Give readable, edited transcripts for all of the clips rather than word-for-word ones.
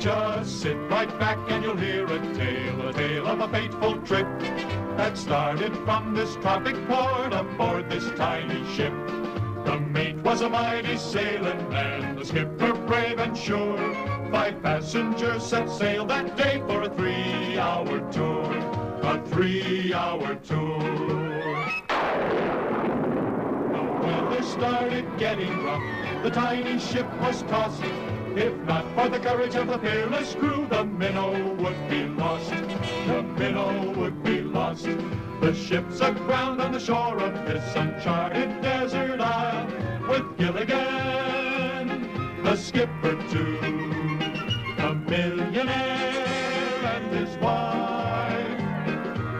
Just sit right back and you'll hear a tale of a fateful trip that started from this tropic port aboard this tiny ship. The mate was a mighty sailing man, the skipper brave and sure. 5 passengers set sail that day for a 3-hour tour, a 3-hour tour. The weather started getting rough, the tiny ship was tossed. If not for the courage of the fearless crew, the minnow would be lost. The minnow would be lost. The ship's aground on the shore of this uncharted desert isle, with Gilligan, the skipper too, a millionaire and his wife,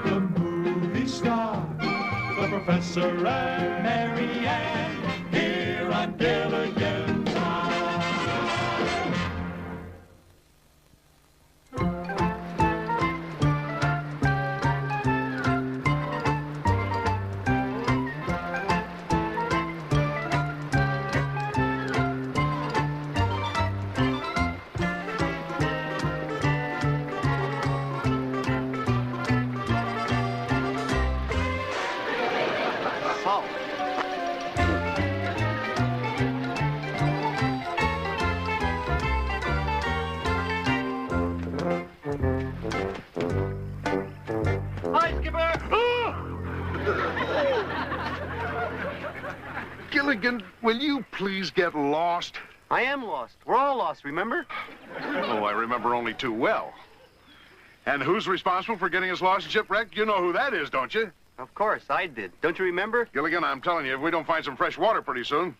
the movie star, the professor and Mary Ann, here on Gilligan. Gilligan, will you please get lost? I am lost. We're all lost, remember? Oh, I remember only too well. And who's responsible for getting us lost and shipwrecked? You know who that is, don't you? Of course, I did. Don't you remember? Gilligan, I'm telling you, if we don't find some fresh water pretty soon,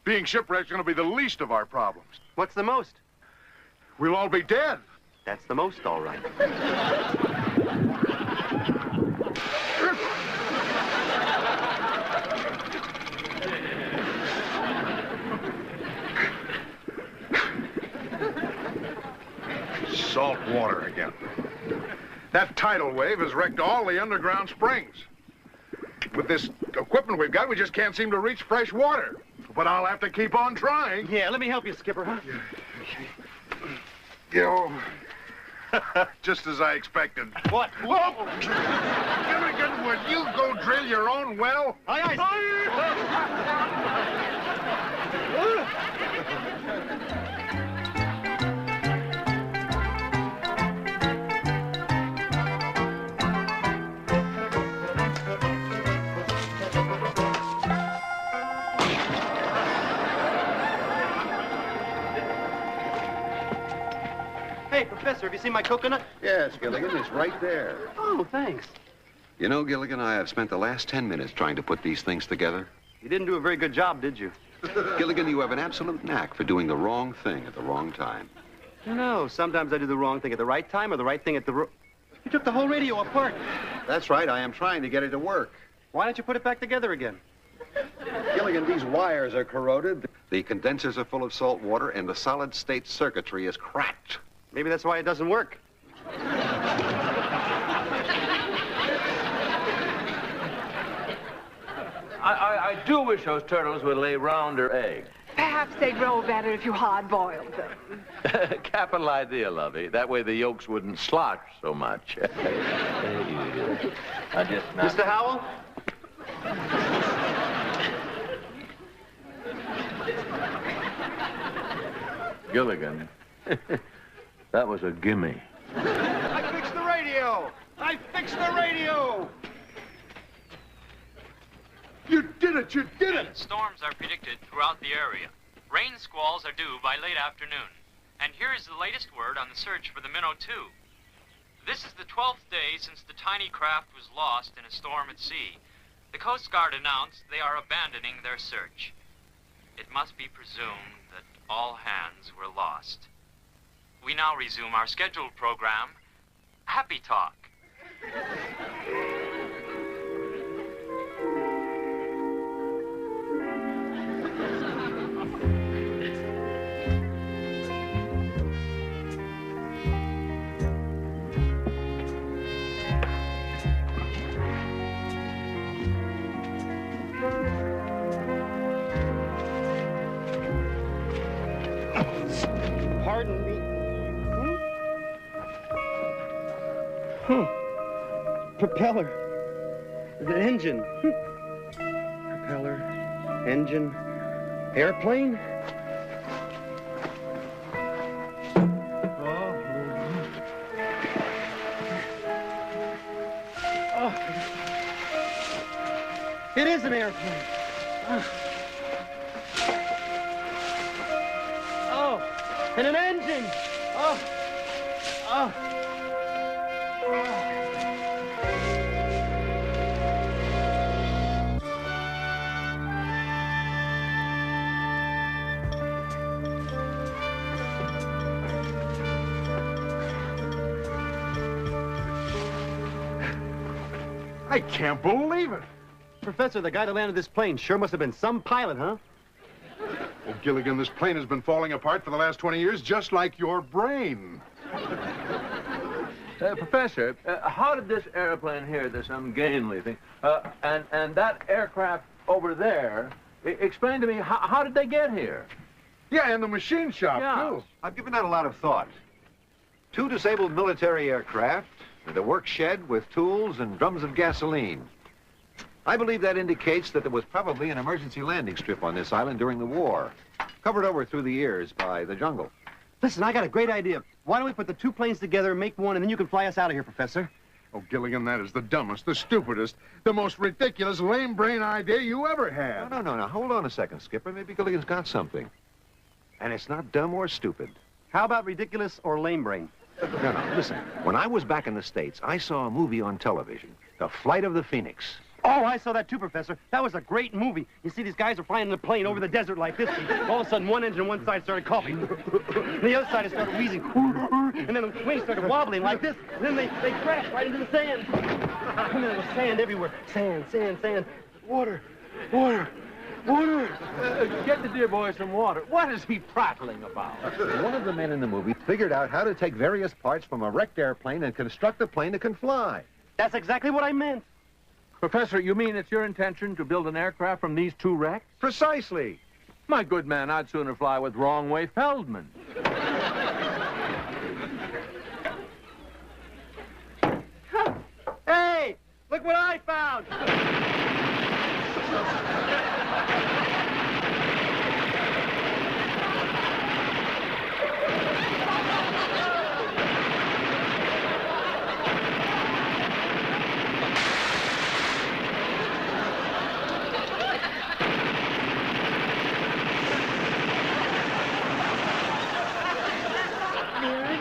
being shipwrecked's going to be the least of our problems. What's the most? We'll all be dead. That's the most, all right. Salt water again. That tidal wave has wrecked all the underground springs. With this equipment we've got, we just can't seem to reach fresh water. But I'll have to keep on trying. Yeah, let me help you, Skipper, huh? Yo. Just as I expected. What? Whoa! Gilligan, would you go drill your own well? Aye, Hey, Professor, have you seen my coconut? Yes, Gilligan, it's right there. Oh, thanks. You know, Gilligan, I have spent the last 10 minutes trying to put these things together. You didn't do a very good job, did you? Gilligan, you have an absolute knack for doing the wrong thing at the wrong time. You know, sometimes I do the wrong thing at the right time or the right thing at the You took the whole radio apart. That's right. I am trying to get it to work. Why don't you put it back together again? Gilligan, these wires are corroded. The condensers are full of salt water, and the solid-state circuitry is cracked. Maybe that's why it doesn't work. I do wish those turtles would lay rounder eggs. Perhaps they'd roll better if you hard-boiled them. Capital idea, lovey. That way the yolks wouldn't slosh so much. Mr. Howell? Gilligan, that was a gimme. I fixed the radio! I fixed the radio! You did it! You did it! Storms are predicted throughout the area. Rain squalls are due by late afternoon. And here is the latest word on the search for the Minnow 2. This is the 12th day since the tiny craft was lost in a storm at sea. The Coast Guard announced they are abandoning their search. It must be presumed that all hands were lost. We now resume our scheduled program, Happy Talk. Pardon me. Propeller. The engine. Propeller. Engine. Airplane. Oh. It is an airplane. Oh, and an engine. Oh. Oh. I can't believe it. Professor, the guy that landed this plane sure must have been some pilot, huh? Oh, Gilligan, this plane has been falling apart for the last 20 years, just like your brain. Professor, how did this airplane here, this ungainly thing, and that aircraft over there, explain to me, how did they get here? Yeah, and the machine shop, too. I've given that a lot of thought. 2 disabled military aircraft, and a work shed with tools and drums of gasoline. I believe that indicates that there was probably an emergency landing strip on this island during the war, covered over through the years by the jungle. Listen, I got a great idea. Why don't we put the 2 planes together, make one, and then you can fly us out of here, Professor? Oh, Gilligan, that is the dumbest, the stupidest, the most ridiculous, lame-brain idea you ever had. No. Hold on a second, Skipper. Maybe Gilligan's got something. And it's not dumb or stupid. How about ridiculous or lame brain? No. Listen, when I was back in the States, I saw a movie on television, The Flight of the Phoenix. Oh, I saw that too, Professor. That was a great movie. You see, these guys are flying in the plane over the desert like this, and all of a sudden, one engine on one side started coughing. And the other side started wheezing. And then the wings started wobbling like this. And then they crashed right into the sand. And there was sand everywhere. Sand. Water. Get the dear boy some water. What is he prattling about? One of the men in the movie figured out how to take various parts from a wrecked airplane and construct a plane that can fly. That's exactly what I meant. Professor, you mean it's your intention to build an aircraft from these 2 wrecks? Precisely. My good man, I'd sooner fly with Wrong-Way Feldman. Hey, look what I found.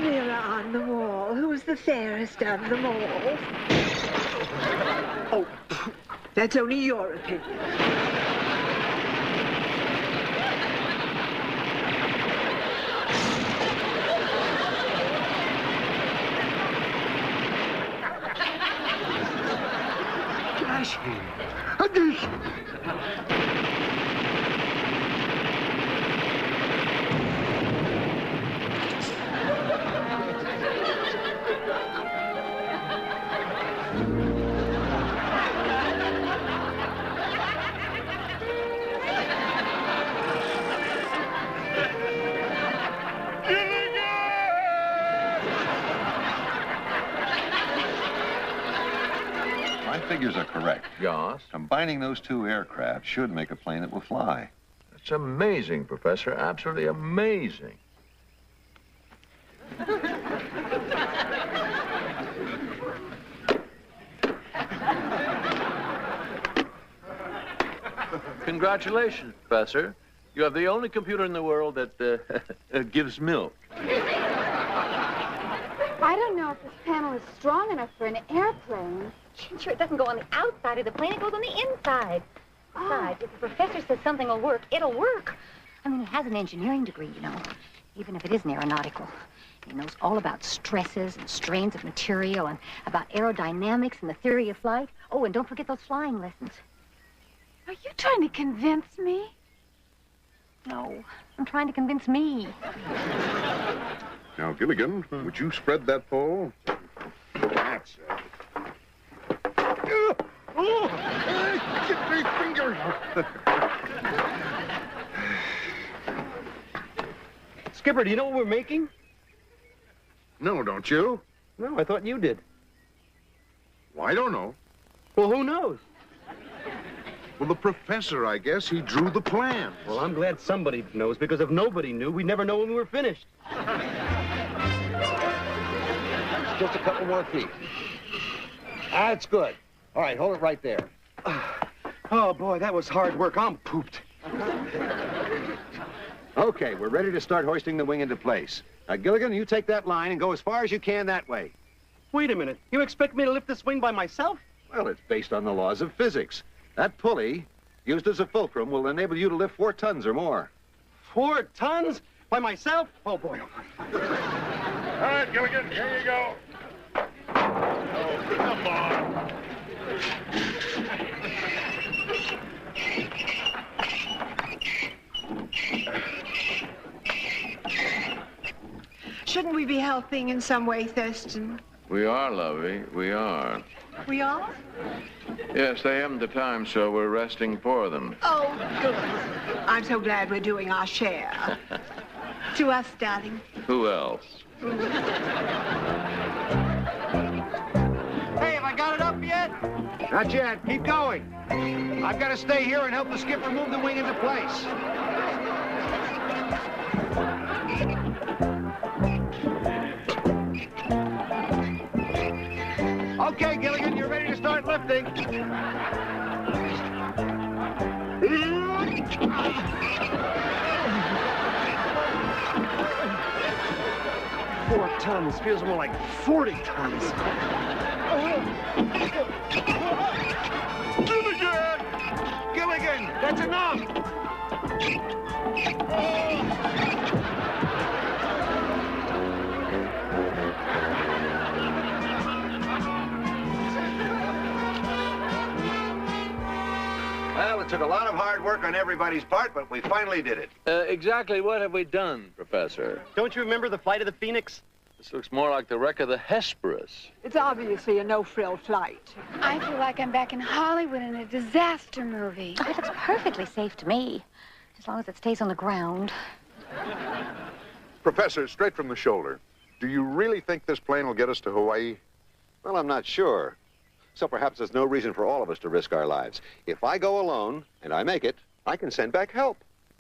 Mirror on the wall, who's the fairest of them all? Oh, that's only your opinion. My figures are correct. Yes? Combining those 2 aircraft should make a plane that will fly. It's amazing, Professor. Absolutely amazing. Congratulations, Professor. You have the only computer in the world that gives milk. I don't know if this panel is strong enough for an airplane. Sure, it doesn't go on the outside of the plane, it goes on the inside. Besides, if the professor says something will work, it'll work. I mean, he has an engineering degree, you know, even if it isn't aeronautical. He knows all about stresses and strains of material and about aerodynamics and the theory of flight. Oh, and don't forget those flying lessons. Are you trying to convince me? No, I'm trying to convince me. Now, Gilligan, would you spread that pole? That's it. Get my finger! Skipper, do you know what we're making? No, don't you? No, I thought you did. Well, I don't know. Well, who knows? Well, the professor, I guess. He drew the plan. Well, I'm glad somebody knows, because if nobody knew, we'd never know when we were finished. Just a couple more feet. That's good. All right, hold it right there. Oh, boy, that was hard work. I'm pooped. Okay, we're ready to start hoisting the wing into place. Now, Gilligan, you take that line and go as far as you can that way. Wait a minute. You expect me to lift this wing by myself? Well, it's based on the laws of physics. That pulley, used as a fulcrum, will enable you to lift 4 tons or more. 4 tons? By myself? Oh, boy. All right, Gilligan, here you go. Oh, come on. Shouldn't we be helping in some way, Thurston? We are, Lovey. We are. We are? Yes, they haven't the time, so we're resting for them. Oh, good. I'm so glad we're doing our share. To us, darling. Who else? Hey, have I got it up yet? Not yet. Keep going. I've got to stay here and help the skipper move the wing into place. Okay, Gilligan, you're ready to start lifting. 4 tons. Feels more like 40 tons. Gilligan! Gilligan, that's enough! Well, it took a lot of hard work on everybody's part, but we finally did it. Exactly what have we done, Professor? Don't you remember the flight of the Phoenix? This looks more like the wreck of the Hesperus. It's obviously a no-frill flight. I feel like I'm back in Hollywood in a disaster movie. Oh, it looks perfectly safe to me, as long as it stays on the ground. Professor, straight from the shoulder, do you really think this plane will get us to Hawaii? Well, I'm not sure. So perhaps there's no reason for all of us to risk our lives. If I go alone, and I make it, I can send back help.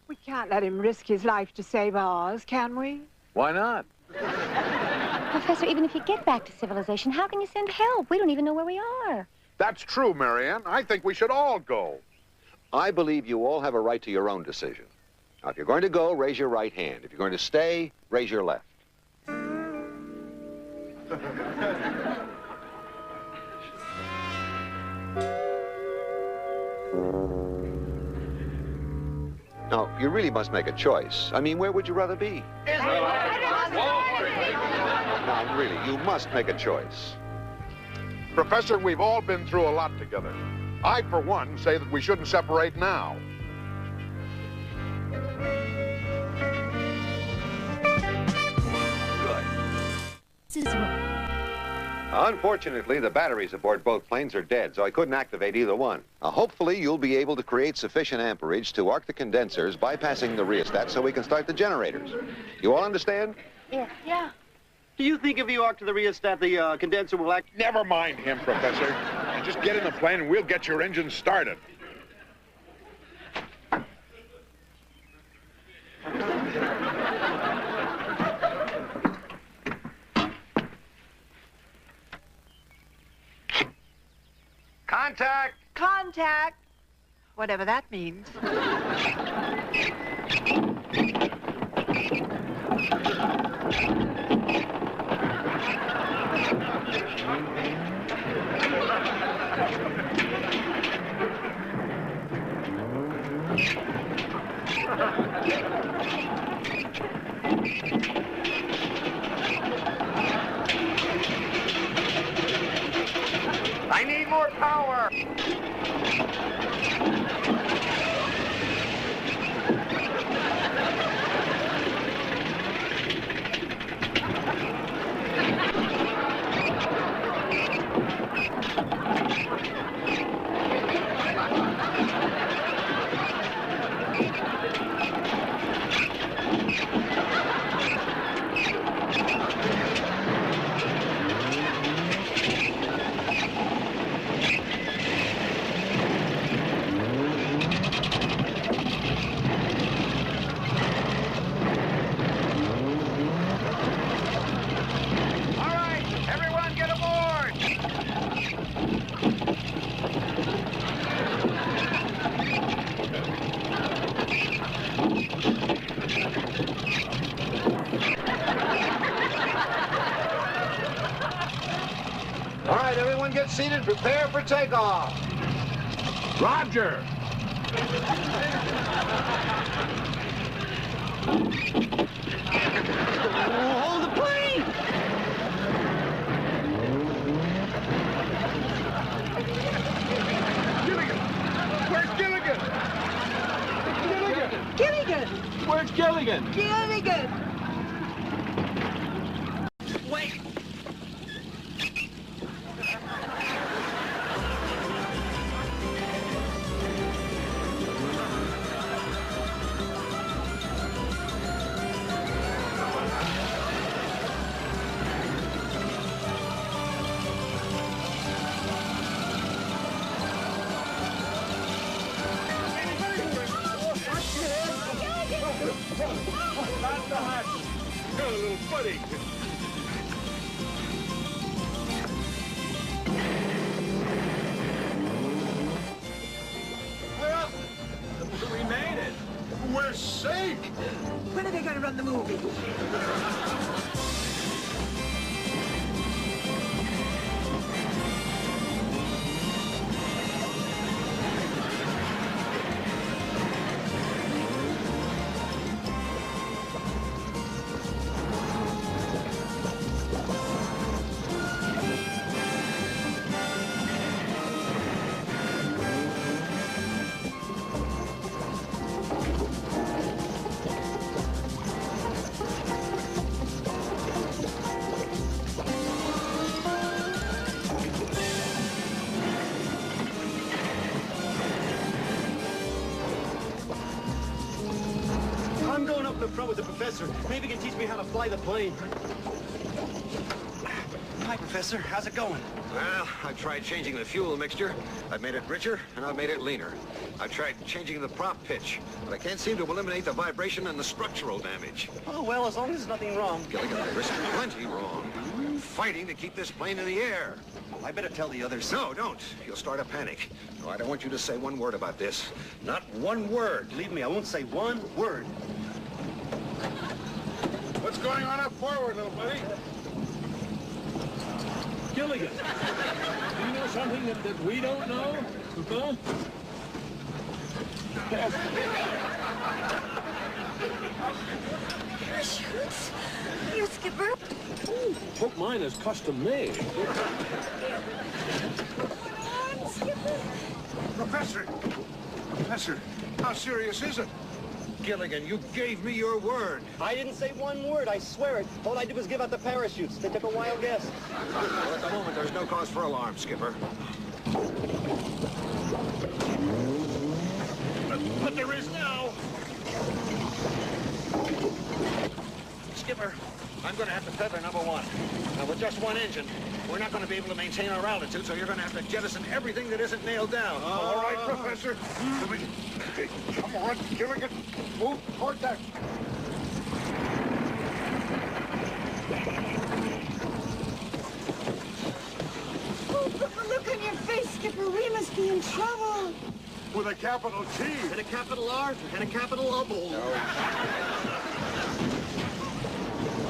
We can't let him risk his life to save ours, can we? Why not? Professor, even if you get back to civilization, how can you send help? We don't even know where we are. That's true, Marianne. I think we should all go. I believe you all have a right to your own decision. Now, if you're going to go, raise your right hand. If you're going to stay, raise your left. No, you really must make a choice. I mean, where would you rather be? No, really, you must make a choice. Professor, we've all been through a lot together. I, for one, say that we shouldn't separate now. Unfortunately, the batteries aboard both planes are dead, so I couldn't activate either one. Hopefully, you'll be able to create sufficient amperage to arc the condensers, bypassing the rheostat, so we can start the generators. You all understand? Yeah. Do you think if you arc to the rheostat, the condenser will act? Never mind him, Professor. Just get in the plane and we'll get your engine started. Contact! Contact! Whatever that means. I need more power! All right, everyone get seated. Prepare for takeoff. Roger. Hold the plane! Gilligan! Where's Gilligan? Gilligan! Gilligan! Where's Gilligan? Gilligan! Wait! Not the hatch. Got a little buddy. Well, we made it. We're safe. When are they going to run the movie? I'm going up the front with the professor. Maybe he can teach me how to fly the plane. Hi, Professor. How's it going? Well, I've tried changing the fuel mixture. I've made it richer, and I've made it leaner. I've tried changing the prop pitch, but I can't seem to eliminate the vibration and the structural damage. Oh, well, as long as there's nothing wrong. Gilligan, there's plenty wrong. I'm fighting to keep this plane in the air. I better tell the others. No, don't. You'll start a panic. No, I don't want you to say one word about this. Not one word. Believe me, I won't say one word. What's going on up forward, little buddy? Gilligan, do you know something that we don't know? Huh? Parachutes? You, Skipper? Hope mine is custom made. Professor! Professor, how serious is it? Gilligan, you gave me your word. I didn't say one word, I swear it. All I did was give out the parachutes. They took a wild guess. Well, at the moment, there's no cause for alarm, Skipper. But there is now. Skipper, I'm going to have to feather number one. Now, with just one engine, we're not going to be able to maintain our altitude, so you're going to have to jettison everything that isn't nailed down. All right, Professor. Come on, Gilligan. Move toward that. Oh, but the look on your face, Skipper. We must be in trouble. With a capital T. And a capital R and a capital O.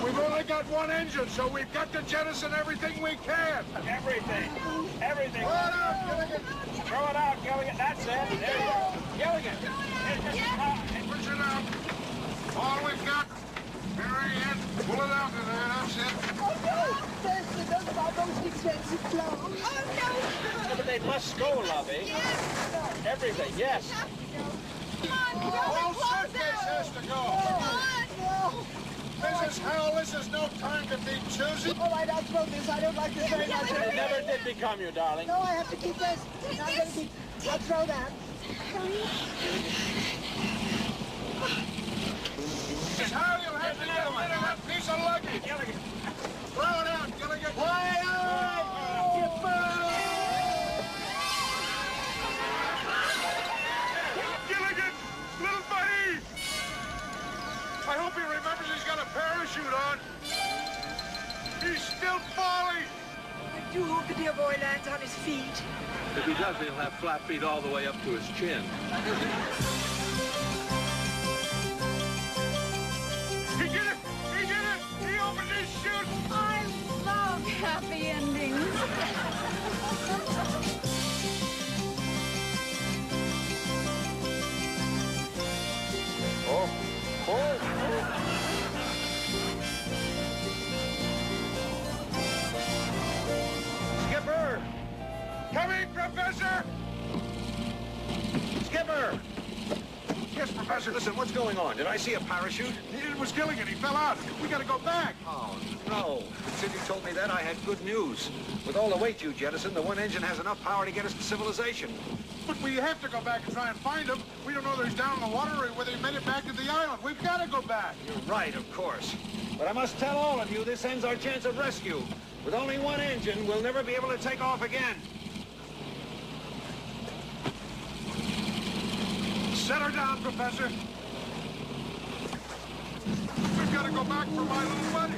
We've only got one engine, so we've got to jettison everything we can. Everything. Everything. Throw it out, Gilligan. Throw it out, Gilligan. That's it. There you go. Gilligan. Push it out. All we've got. Very end. Pull it out of there. That's it. Oh, no! There's those are our most expensive clothes. Oh, no! But they must go, lovey. Yes! Everything, yes. Come on, The whole suitcase has to go. Come on, no! Mrs. Howell, this is no time to be choosy. All right, I'll throw this. I don't like this very much. It never did become you, darling. No, I have to keep this. I'm going to keep... I'll throw that. Mrs. Howell, you'll have to get rid of that piece of luggage. Gilligan. Throw it out, Gilligan. Gilligan, little buddy. I hope he remembers he's got a parachute on. He's still falling. I do hope the dear boy lands on his feet. If he does, he'll have flat feet all the way up to his chin. Professor. Listen, what's going on? Did I see a parachute? It was Gilligan. He fell out. We gotta go back. Oh, no. Since you told me that, I had good news. With all the weight you jettisoned, the one engine has enough power to get us to civilization. But we have to go back and try and find him. We don't know whether he's down in the water or whether he made it back to the island. We've got to go back. You're right, of course. But I must tell all of you, this ends our chance of rescue. With only one engine, we'll never be able to take off again. Set her down, Professor. We've got to go back for my little buddy.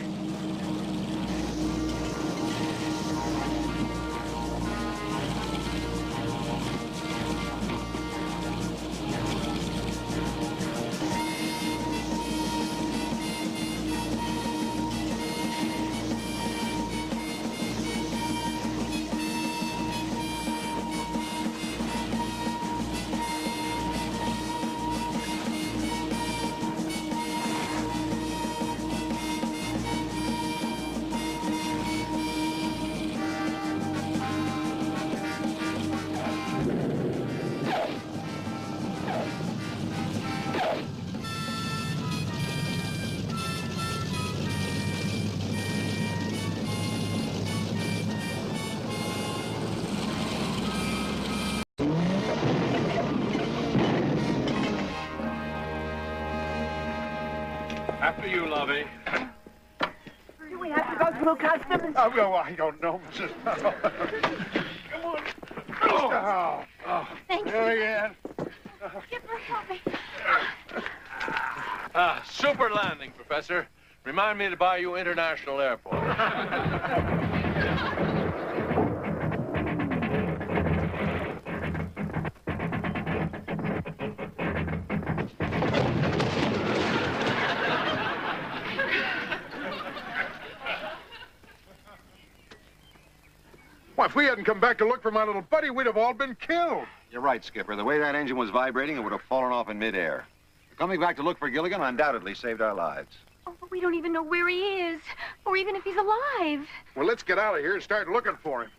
After you, Lovey. Do we have to go through customs? Oh, well, I don't know, Mrs. Come on. Oh. Thank you. There again. Skipper, help me. Super landing, Professor. Remind me to buy you International Airport. Well, if we hadn't come back to look for my little buddy, we'd have all been killed. You're right, Skipper. The way that engine was vibrating, it would have fallen off in midair. Coming back to look for Gilligan undoubtedly saved our lives. Oh, but we don't even know where he is, or even if he's alive. Well, let's get out of here and start looking for him.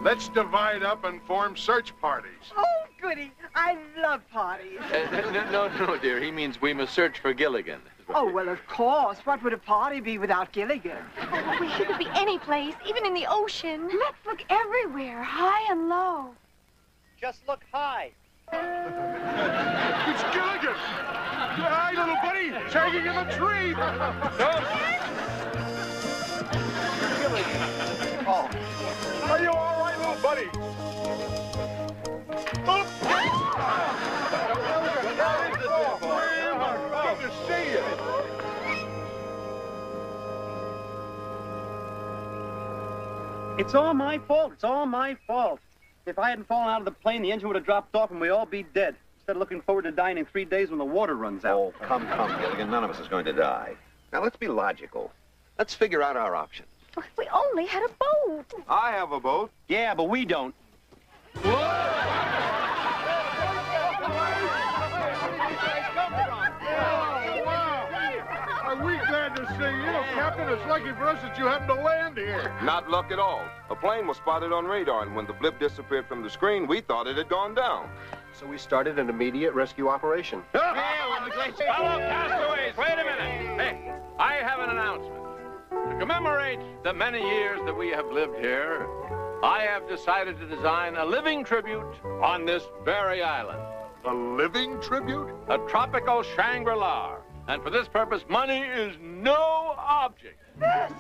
Let's divide up and form search parties. Oh, goody. I love parties. No, dear. He means we must search for Gilligan. Oh, well, of course. What would a party be without Gilligan? Oh, we could be any place, even in the ocean. Let's look everywhere, high and low. Just look high. It's Gilligan! Hi, little buddy! It's hanging in the tree! Oh. Are you all right, little buddy? Good to see you. It's all my fault. It's all my fault. If I hadn't fallen out of the plane, the engine would have dropped off and we'd all be dead. Instead of looking forward to dying in 3 days when the water runs out. Oh, come, Gilligan. None of us is going to die. Now, let's be logical. Let's figure out our options. If we only had a boat. I have a boat. Yeah, but we don't. Are we glad to see you, Captain? It's lucky for us that you happened to land here. Not luck at all. A plane was spotted on radar, and when the blip disappeared from the screen, we thought it had gone down. So we started an immediate rescue operation. Fellow castaways, wait a minute. Hey, I have an announcement. To commemorate the many years that we have lived here, I have decided to design a living tribute on this very island. A living tribute? A tropical Shangri-La. And for this purpose, money is no object. Best!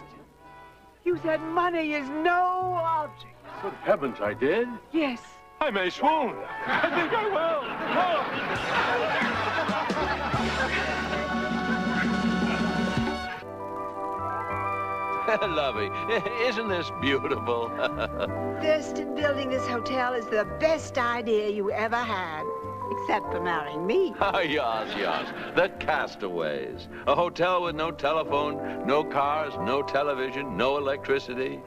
You said money is no object. Good heavens, I did? Yes. I may swoon. I think I will. Lovey, isn't this beautiful? Best in building this hotel is the best idea you ever had. Except for marrying me. Ah, yes. The Castaways. A hotel with no telephone, no cars, no television, no electricity.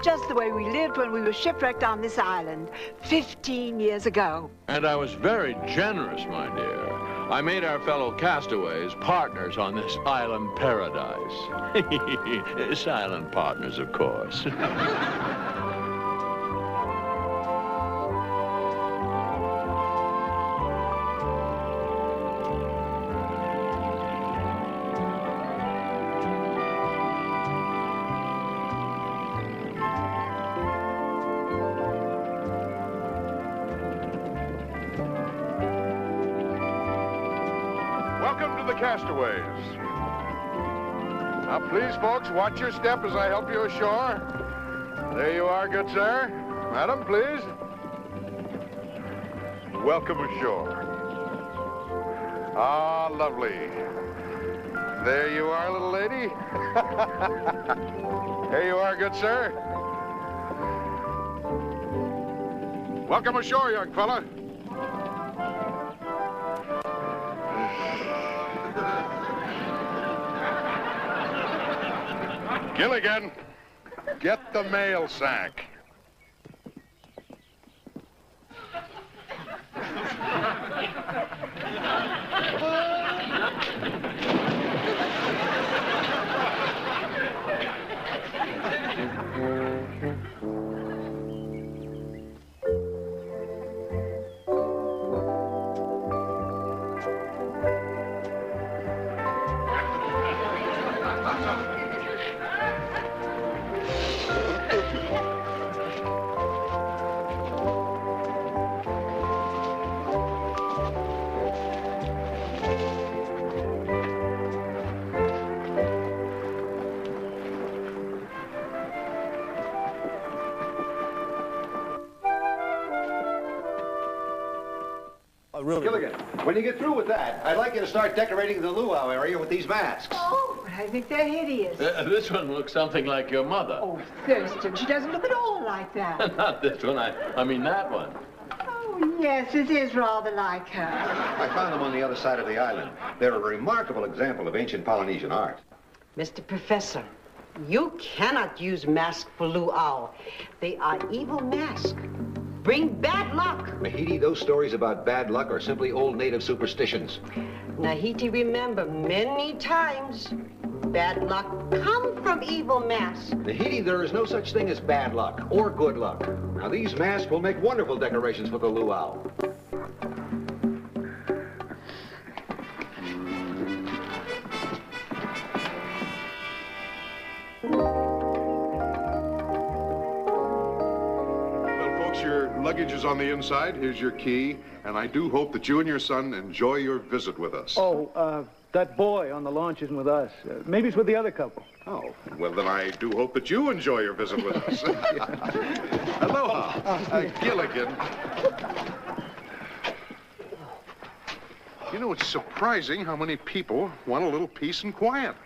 Just the way we lived when we were shipwrecked on this island 15 years ago. And I was very generous, my dear. I made our fellow castaways partners on this island paradise. Silent partners, of course. Welcome to the Castaways. Now, please, folks, watch your step as I help you ashore. There you are, good sir. Madam, please. Welcome ashore. Ah, lovely. There you are, little lady. There you are, good sir. Welcome ashore, young fella. Gilligan, get the mail sack. Really? Gilligan, when you get through with that, I'd like you to start decorating the luau area with these masks. Oh, but I think they're hideous. This one looks something like your mother. Oh, Thurston, she doesn't look at all like that. Not this one, I mean that one. Oh, yes, it is rather like her. I found them on the other side of the island. They're a remarkable example of ancient Polynesian art. Mr. Professor, you cannot use masks for luau. They are evil masks. Bring bad luck. Nahiti, those stories about bad luck are simply old native superstitions. Nahiti, remember many times, bad luck come from evil masks. Nahiti, there is no such thing as bad luck or good luck. Now, these masks will make wonderful decorations for the luau. Your luggage is on the inside. Here's your key. And I do hope that you and your son enjoy your visit with us. Oh, that boy on the launch isn't with us. Maybe it's with the other couple. Oh, well, then I do hope that you enjoy your visit with us. Aloha, Gilligan. You know, it's surprising how many people want a little peace and quiet.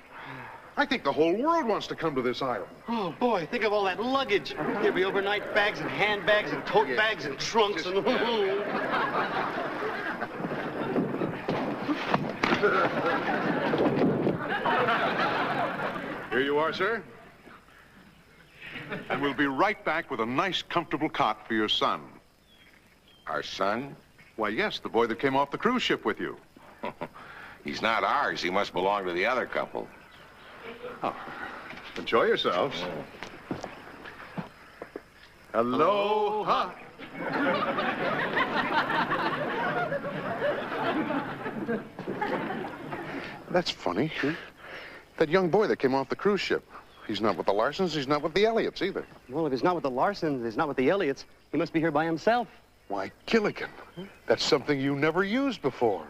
I think the whole world wants to come to this island. Oh, boy, think of all that luggage. There'll be overnight bags and handbags and tote bags and trunks and... Here you are, sir. And we'll be right back with a nice, comfortable cot for your son. Our son? Why, yes, the boy that came off the cruise ship with you. He's not ours. He must belong to the other couple. Oh, enjoy yourselves. Aloha. That's funny. That young boy that came off the cruise ship. He's not with the Larsons, he's not with the Elliots either. Well, if he's not with the Larsons, he's not with the Elliots, he must be here by himself. Why, Gilligan, that's something you never used before.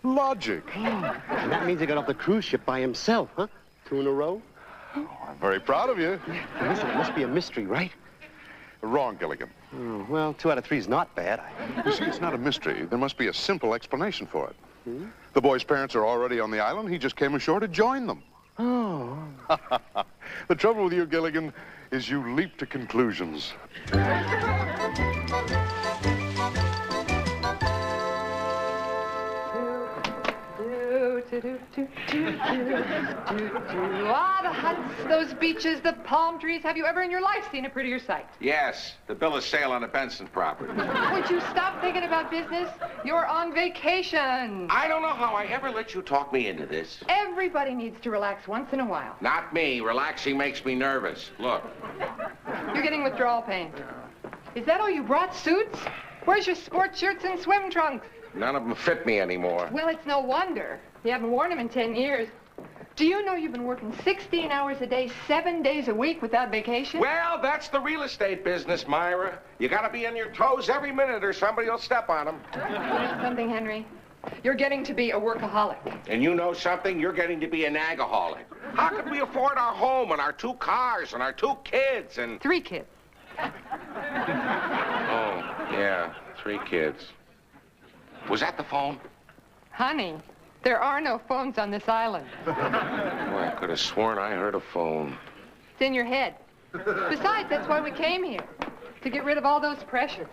Logic. And that means he got off the cruise ship by himself, huh? 2 in a row? Oh, I'm very proud of you. Hey, listen, it must be a mystery, right? Wrong, Gilligan. Oh, well, 2 out of 3 is not bad. You see, it's not a mystery. There must be a simple explanation for it. The boy's parents are already on the island. He just came ashore to join them. Oh. The trouble with you, Gilligan, is you leap to conclusions. Ah, the huts, those beaches, the palm trees. Have you ever in your life seen a prettier sight? Yes, the bill of sale on the Benson property. Would you stop thinking about business? You're on vacation. I don't know how I ever let you talk me into this. Everybody needs to relax once in a while. Not me. Relaxing makes me nervous. Look. You're getting withdrawal pain. Is that all you brought, suits? Where's your sports shirts and swim trunks? None of them fit me anymore. Well, it's no wonder. You haven't worn them in 10 years. Do you know you've been working 16 hours a day, 7 days a week without vacation? Well, that's the real estate business, Myra. You gotta be on your toes every minute or somebody will step on them. You know something, Henry? You're getting to be a workaholic. And you know something? You're getting to be an agaholic. How could we afford our home and our 2 cars and our 2 kids and... 3 kids. Oh, yeah, 3 kids. Was that the phone? Honey, there are no phones on this island. Boy, I could have sworn I heard a phone. It's in your head. Besides, that's why we came here. To get rid of all those pressures.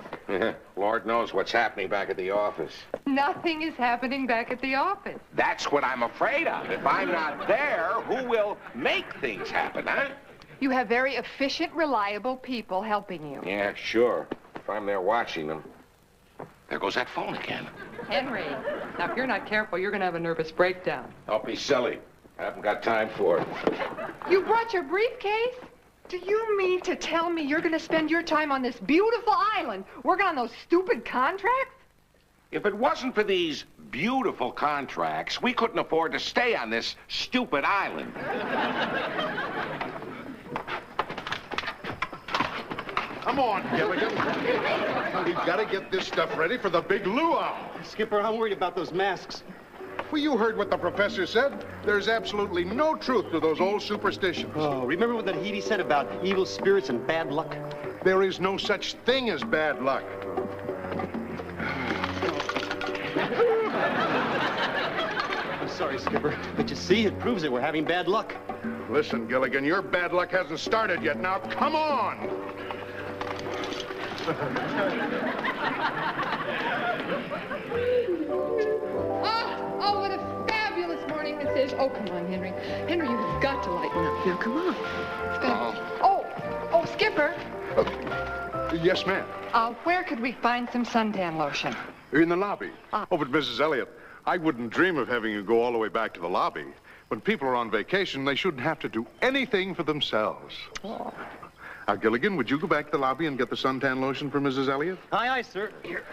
Lord knows what's happening back at the office. Nothing is happening back at the office. That's what I'm afraid of. If I'm not there, who will make things happen, huh? You have very efficient, reliable people helping you. Yeah, sure. If I'm there watching them. There goes that phone again. Henry, now if you're not careful, you're going to have a nervous breakdown. Don't be silly. I haven't got time for it. You brought your briefcase? Do you mean to tell me you're going to spend your time on this beautiful island working on those stupid contracts? If it wasn't for these beautiful contracts, we couldn't afford to stay on this stupid island. Come on, Gilligan. We've got to get this stuff ready for the big luau. Skipper, I'm worried about those masks. Well, you heard what the professor said. There's absolutely no truth to those old superstitions. Oh, remember what that Heidi said about evil spirits and bad luck? There is no such thing as bad luck. I'm sorry, Skipper, but you see, it proves that we're having bad luck. Listen, Gilligan, your bad luck hasn't started yet. Now, come on! Oh, what a fabulous morning this is. Oh, come on, Henry. Henry, you've got to lighten up. Now, come on. Oh, Skipper. Yes, ma'am. Where could we find some suntan lotion? In the lobby. Oh, but Mrs. Elliott, I wouldn't dream of having you go all the way back to the lobby. When people are on vacation, they shouldn't have to do anything for themselves. Oh. Gilligan, would you go back to the lobby and get the suntan lotion for Mrs. Elliott? Aye, aye, sir. Here.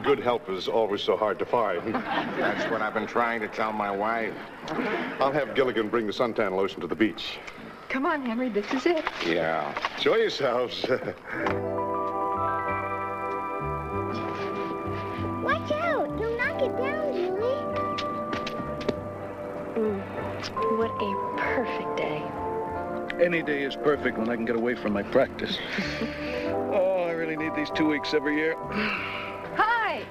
Good help is always so hard to find. That's what I've been trying to tell my wife. I'll have Gilligan bring the suntan lotion to the beach. Come on, Henry, this is it. Yeah. Show yourselves. Watch out! You'll knock it down, Julie. What a perfect day. Any day is perfect when I can get away from my practice. Oh, I really need these 2 weeks every year. Hi!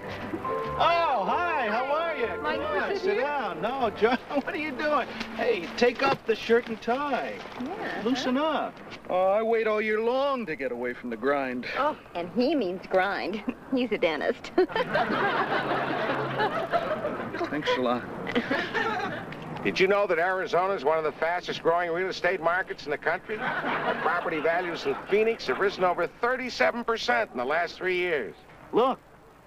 Oh, hi, how are you? Mind Come if on, we sit sit here? down. No, John, what are you doing? Hey, take off the shirt and tie. Yeah. Loosen up. Oh, I wait all year long to get away from the grind. Oh, and he means grind. He's a dentist. Thanks a lot. Did you know that Arizona is one of the fastest growing real estate markets in the country? Our property values in Phoenix have risen over 37% in the last 3 years. Look,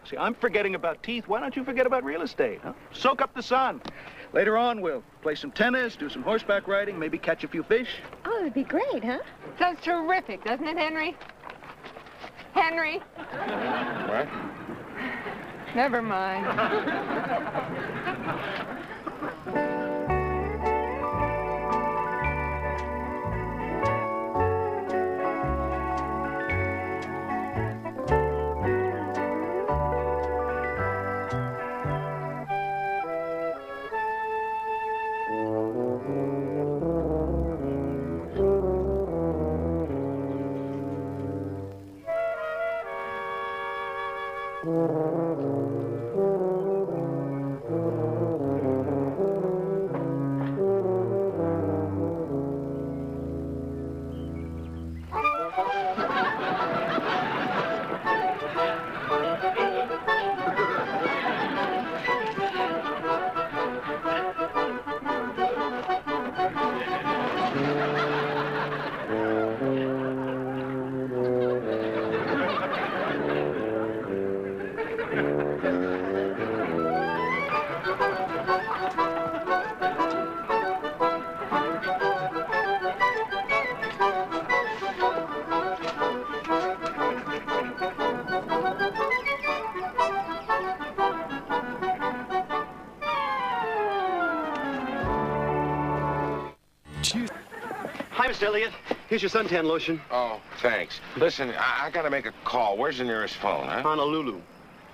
see, I'm forgetting about teeth. Why don't you forget about real estate, huh? Soak up the sun. Later on, we'll play some tennis, do some horseback riding, maybe catch a few fish. Oh, it'd be great, huh? Sounds terrific, doesn't it, Henry? Henry? What? Never mind. Hi, Mr. Elliott. Here's your suntan lotion. Oh, thanks. Listen, I gotta make a call. Where's the nearest phone, huh? Honolulu.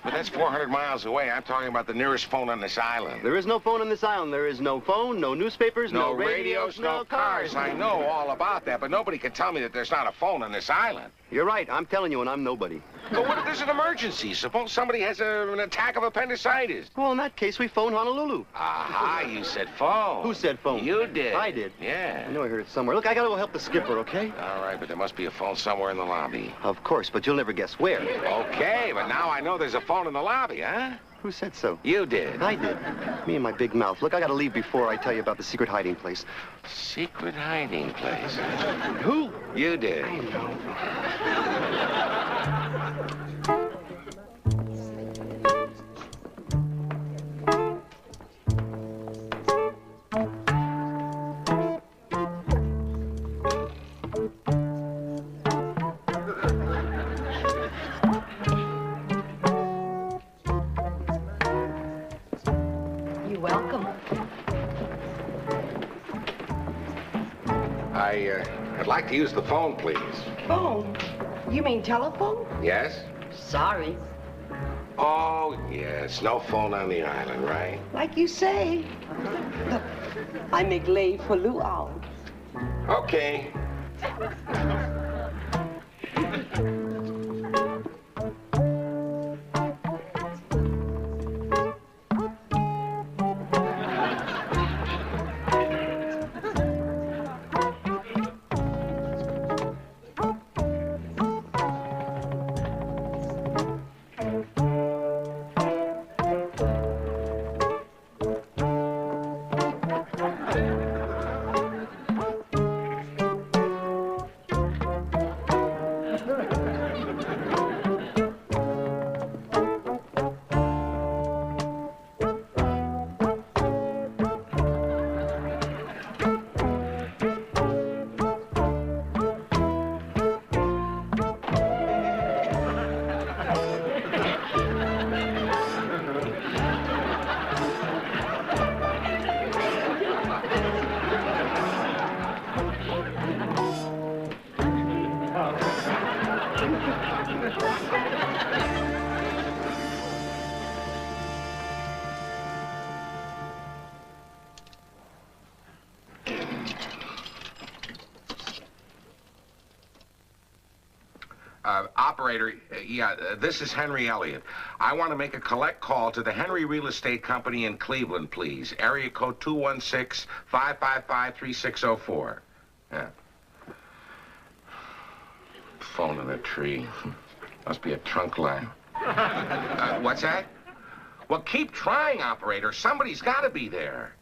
But that's 400 miles away. I'm talking about the nearest phone on this island. There is no phone on this island. There is no phone, no newspapers, No radios, radios, no cars. I know all about that, but nobody can tell me that there's not a phone on this island. You're right. I'm telling you, and I'm nobody. But what if there's an emergency? Suppose somebody has an attack of appendicitis. Well, in that case, we phone Honolulu. Aha, you said phone. Who said phone? You did. I did. Yeah. I know I heard it somewhere. Look, I gotta go help the skipper, okay? All right, but there must be a phone somewhere in the lobby. Of course, but you'll never guess where. Okay, but now I know there's a phone in the lobby, huh? Who said so? You did. I did. Me and my big mouth. Look, I gotta leave before I tell you about the secret hiding place. Secret hiding place? Who? You did. I know. I'd like to use the phone, please. Phone? You mean telephone? Yes? Sorry. Oh, yes. No phone on the island, right? Like you say. Look, I make lay for luau. Okay. Operator, this is Henry Elliott. I want to make a collect call to the Henry Real Estate Company in Cleveland, please. Area code 216-555-3604. Yeah. Phone in a tree. Must be a trunk line. What's that? Well, keep trying, operator. Somebody's got to be there.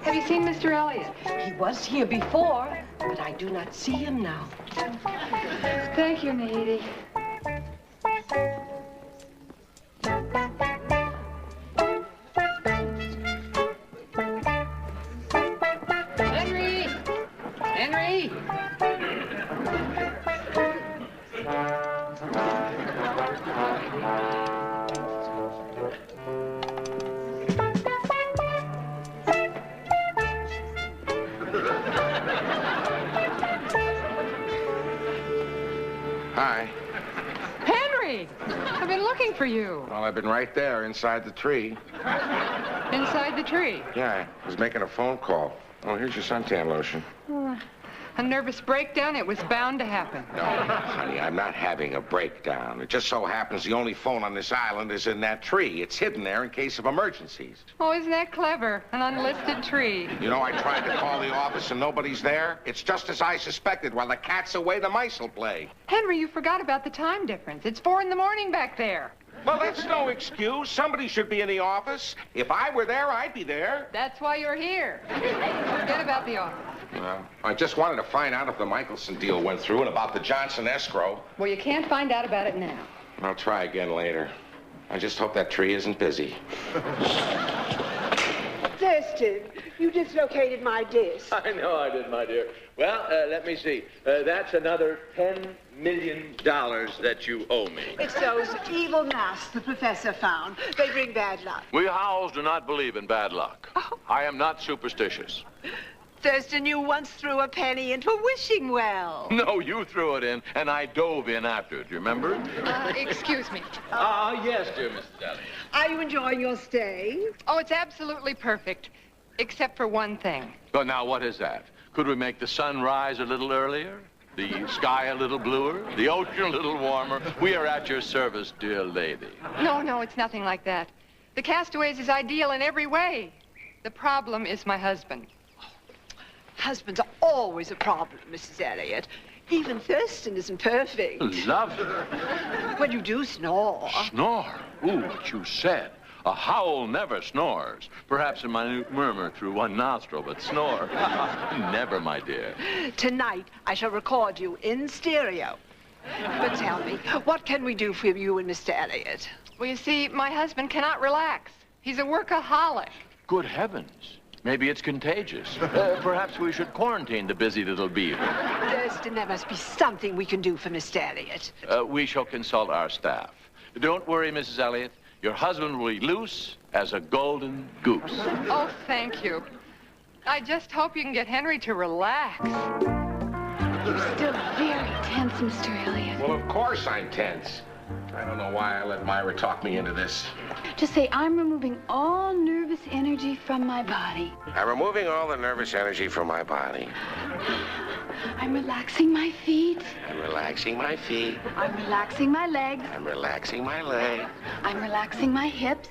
Have you seen Mr. Elliott? He was here before, but I do not see him now. Thank you, Needy. Henry! Henry! Hi. Henry! I've been looking for you. Well, I've been right there inside the tree. Inside the tree. Yeah, I was making a phone call. Oh, here's your suntan lotion. A nervous breakdown? It was bound to happen. No, honey, I'm not having a breakdown. It just so happens the only phone on this island is in that tree. It's hidden there in case of emergencies. Oh, isn't that clever? An unlisted tree. You know, I tried to call the office and nobody's there. It's just as I suspected. While the cat's away, the mice will play. Henry, you forgot about the time difference. It's 4 in the morning back there. Well, that's no excuse. Somebody should be in the office. If I were there, I'd be there. That's why you're here. Forget about the office. Well, I just wanted to find out if the Michelson deal went through and about the Johnson escrow. Well, you can't find out about it now. I'll try again later. I just hope that tree isn't busy. Thurston, you dislocated my disc. I know I did, my dear. Well, let me see. That's another $10 million that you owe me. It's those evil masks the professor found. They bring bad luck. We Howells do not believe in bad luck. Oh. I am not superstitious. Thurston, you once threw a penny into a wishing well. No, you threw it in, and I dove in after it. You remember? Excuse me. Yes, dear Mrs. Elliott. Are you enjoying your stay? Oh, it's absolutely perfect, except for one thing. Oh, now, what is that? Could we make the sun rise a little earlier? The sky a little bluer? The ocean a little warmer? We are at your service, dear lady. No, it's nothing like that. The Castaways is ideal in every way. The problem is my husband. Husbands are always a problem, Mrs. Elliott. Even Thurston isn't perfect. Lovely. When you do snore. Snore? Ooh, what you said. A howl never snores. Perhaps a minute murmur through one nostril, but snore? Never, my dear. Tonight, I shall record you in stereo. But tell me, what can we do for you and Mr. Elliott? Well, you see, my husband cannot relax. He's a workaholic. Good heavens. Maybe it's contagious. Perhaps we should quarantine the busy little beaver. Thurston, there must be something we can do for Mr. Elliott. We shall consult our staff. Don't worry, Mrs. Elliott. Your husband will be loose as a golden goose. Oh, thank you. I just hope you can get Henry to relax. You're still very tense, Mr. Elliott. Well, of course I'm tense. I don't know why I let Myra talk me into this. Just say, I'm removing all nervous energy from my body. I'm removing all the nervous energy from my body. I'm relaxing my feet. I'm relaxing my feet. I'm relaxing my legs. I'm relaxing my leg. I'm relaxing my hips.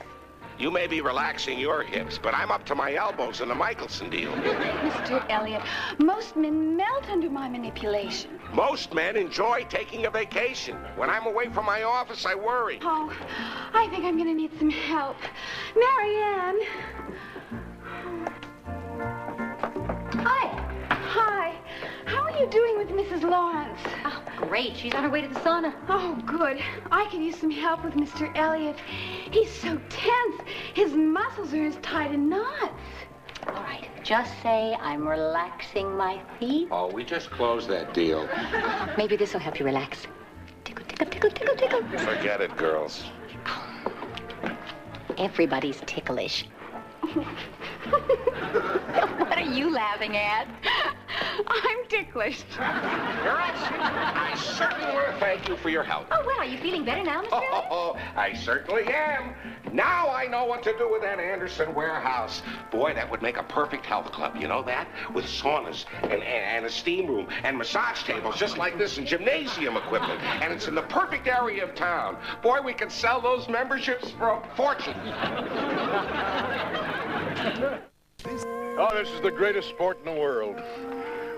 You may be relaxing your hips, but I'm up to my elbows in the Michelson deal. Mr. Elliott, most men melt under my manipulation. Most men enjoy taking a vacation. When I'm away from my office, I worry. Oh, I think I'm going to need some help. Marianne. Hi. How are you doing with Mrs. Lawrence? Oh, great. She's on her way to the sauna. Oh, good. I could use some help with Mr. Elliott. He's so tense. His muscles are as tight as knots. All right. Just say I'm relaxing my feet. Oh, we just closed that deal. Maybe this will help you relax. Tickle, tickle, tickle, tickle, tickle. Forget it, girls. Everybody's ticklish. What are you laughing at? I'm ticklish. Girls, I certainly want to thank you for your help. Oh, well, are you feeling better now, Mr. Elliott? Oh, I certainly am. Now I know what to do with that Anderson warehouse. Boy, that would make a perfect health club. You know that? With saunas and a steam room and massage tables just like this and gymnasium equipment. And it's in the perfect area of town. Boy, we could sell those memberships for a fortune. Oh, this is the greatest sport in the world.